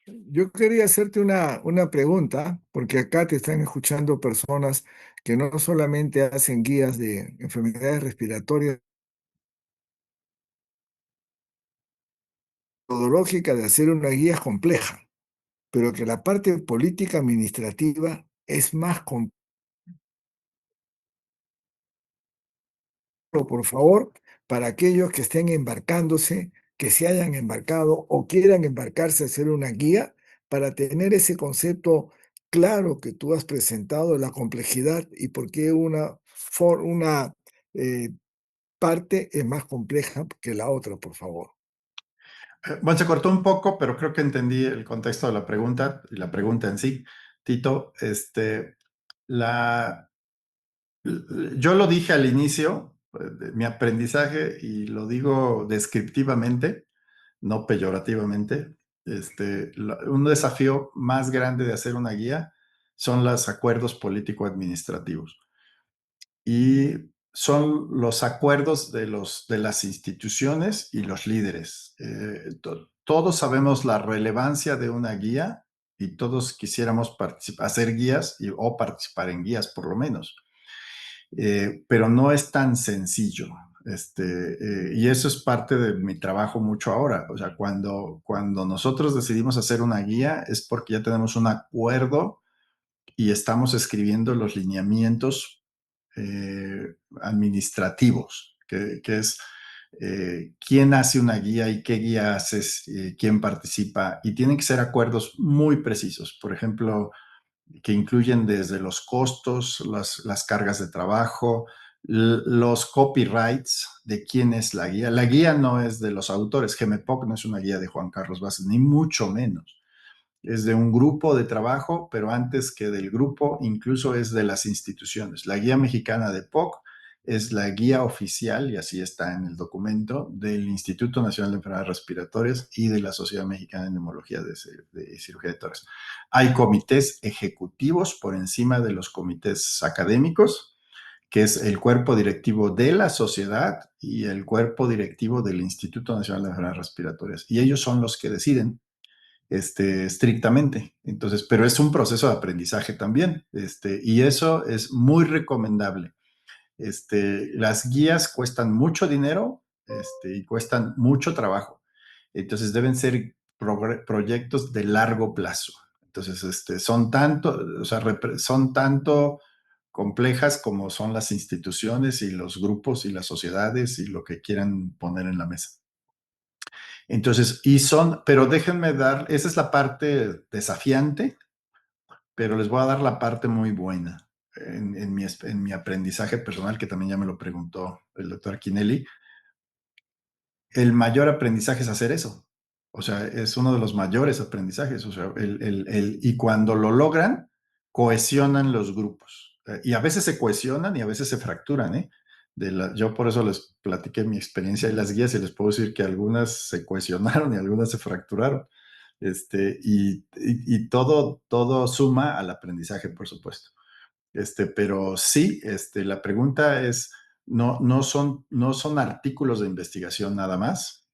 Speaker 1: Yo quería hacerte una pregunta, porque acá te están escuchando personas que no solamente hacen guías de enfermedades respiratorias, metodológica de hacer una guía es compleja, pero que la parte política administrativa es más compleja. Por favor, para aquellos que estén embarcándose, que se hayan embarcado o quieran embarcarse a hacer una guía, para tener ese concepto claro que tú has presentado, la complejidad y por qué una eh, parte es más compleja que la otra, por favor.
Speaker 2: Bueno, se cortó un poco, pero creo que entendí el contexto de la pregunta y la pregunta en sí. Tito, la, yo lo dije al inicio de mi aprendizaje y lo digo descriptivamente, no peyorativamente. Un desafío más grande de hacer una guía son los acuerdos político-administrativos. Y son los acuerdos de las instituciones y los líderes. Todos sabemos la relevancia de una guía y todos quisiéramos hacer guías o participar en guías por lo menos. Pero no es tan sencillo. Y eso es parte de mi trabajo mucho ahora. O sea, cuando nosotros decidimos hacer una guía es porque ya tenemos un acuerdo y estamos escribiendo los lineamientos administrativos, que es quién hace una guía y qué guía haces, quién participa, y tienen que ser acuerdos muy precisos. Por ejemplo, que incluyen desde los costos, las cargas de trabajo, los copyrights de quién es la guía. La guía no es de los autores, GEMEPOC no es una guía de Juan Carlos Vázquez, ni mucho menos. Es de un grupo de trabajo, pero antes que del grupo, incluso es de las instituciones. La guía mexicana de POC es la guía oficial, y así está en el documento, del Instituto Nacional de Enfermedades Respiratorias y de la Sociedad Mexicana de Neumología de Cirugía de Tórax. Hay comités ejecutivos por encima de los comités académicos, que es el cuerpo directivo de la sociedad y el cuerpo directivo del Instituto Nacional de Enfermedades Respiratorias. Y ellos son los que deciden estrictamente. Entonces, pero es un proceso de aprendizaje también, y eso es muy recomendable. Las guías cuestan mucho dinero, y cuestan mucho trabajo. Entonces, deben ser proyectos de largo plazo. Entonces, son tanto, o sea, son tanto complejas como son las instituciones y los grupos y las sociedades y lo que quieran poner en la mesa. Entonces, pero déjenme dar, esa es la parte desafiante, pero les voy a dar la parte muy buena en mi aprendizaje personal, que también ya me lo preguntó el doctor Quinelli. El mayor aprendizaje es hacer eso. O sea, es uno de los mayores aprendizajes. O sea, y cuando lo logran, cohesionan los grupos. Y a veces se cohesionan y a veces se fracturan, ¿eh? Yo por eso les platiqué mi experiencia y las guías y les puedo decir que algunas se cohesionaron y algunas se fracturaron. Y todo suma al aprendizaje, por supuesto. Pero sí, la pregunta es, no son artículos de investigación nada más.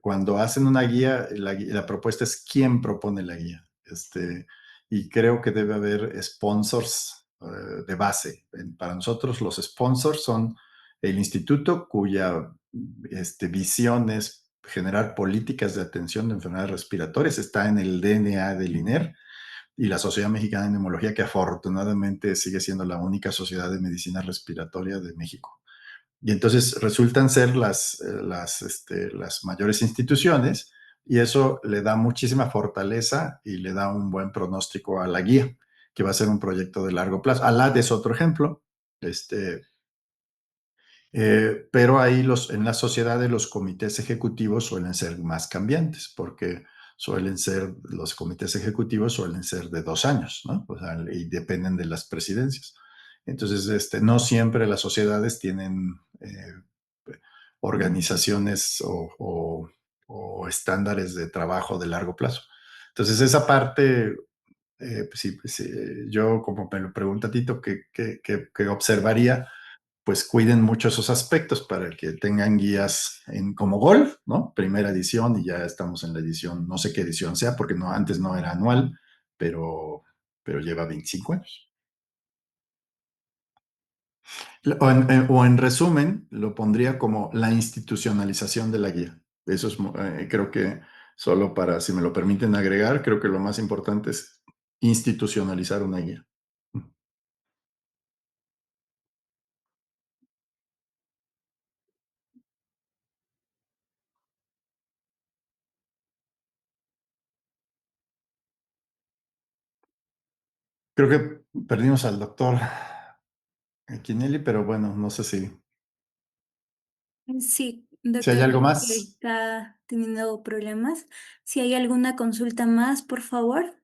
Speaker 2: Cuando hacen una guía, la propuesta es quién propone la guía. Y creo que debe haber sponsors de base. Para nosotros los sponsors son el instituto cuya visión es generar políticas de atención de enfermedades respiratorias, está en el DNA del INER, y la Sociedad Mexicana de Neumología, que afortunadamente sigue siendo la única sociedad de medicina respiratoria de México. Y entonces resultan ser las mayores instituciones, y eso le da muchísima fortaleza y le da un buen pronóstico a la guía, que va a ser un proyecto de largo plazo. ALAD es otro ejemplo, pero ahí en las sociedades los comités ejecutivos suelen ser más cambiantes, porque los comités ejecutivos suelen ser de 2 años, ¿no? O sea, y dependen de las presidencias. Entonces, no siempre las sociedades tienen organizaciones o estándares de trabajo de largo plazo. Entonces, esa parte, pues sí, yo, como me lo pregunta Tito, que observaría, pues cuiden mucho esos aspectos para que tengan guías como Golf, ¿no? Primera edición, y ya estamos en la edición, no sé qué edición sea, porque antes no era anual, pero lleva 25 años. O en resumen, lo pondría como la institucionalización de la guía. Eso es, creo que solo para, si me lo permiten agregar, creo que lo más importante es institucionalizar una guía. Creo que perdimos al doctor Quinelli, pero bueno, no sé si
Speaker 3: Sí,
Speaker 2: hay
Speaker 3: doctor,
Speaker 2: algo
Speaker 3: creo que
Speaker 2: más.
Speaker 3: está teniendo problemas. Si hay alguna consulta más, por favor,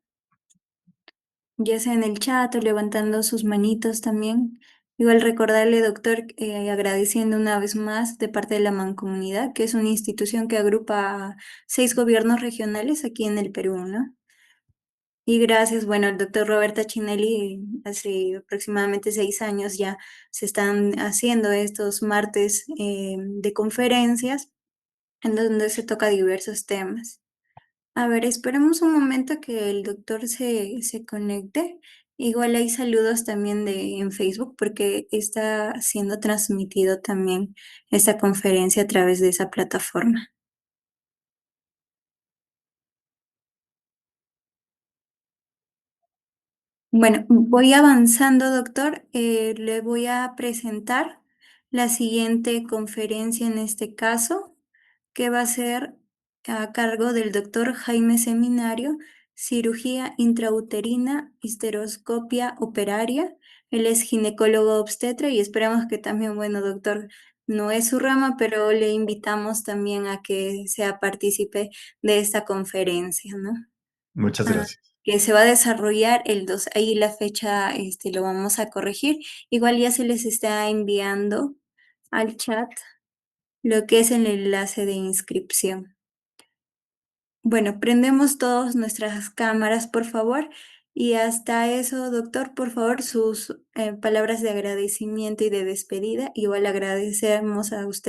Speaker 3: ya sea en el chat o levantando sus manitos también. Igual recordarle, doctor, agradeciendo una vez más de parte de la Mancomunidad, que es una institución que agrupa a 6 gobiernos regionales aquí en el Perú, ¿no? Y gracias, bueno, el doctor Roberta Chinelli, hace aproximadamente 6 años ya se están haciendo estos martes de conferencias en donde se toca diversos temas. A ver, esperemos un momento que el doctor se conecte. Igual hay saludos también en Facebook porque está siendo transmitido también esta conferencia a través de esa plataforma. Bueno, voy avanzando, doctor. Le voy a presentar la siguiente conferencia en este caso, que va a ser a cargo del doctor Jaime Seminario, cirugía intrauterina, histeroscopia operaria. Él es ginecólogo obstetra y esperamos que también, bueno, doctor, no es su rama, pero le invitamos también a que sea partícipe de esta conferencia, ¿no?
Speaker 2: Muchas gracias.
Speaker 3: Que se va a desarrollar el 2, ahí la fecha lo vamos a corregir. Igual ya se les está enviando al chat lo que es el enlace de inscripción. Bueno, prendemos todas nuestras cámaras, por favor. Y hasta eso, doctor, por favor, sus palabras de agradecimiento y de despedida. Igual agradecemos a usted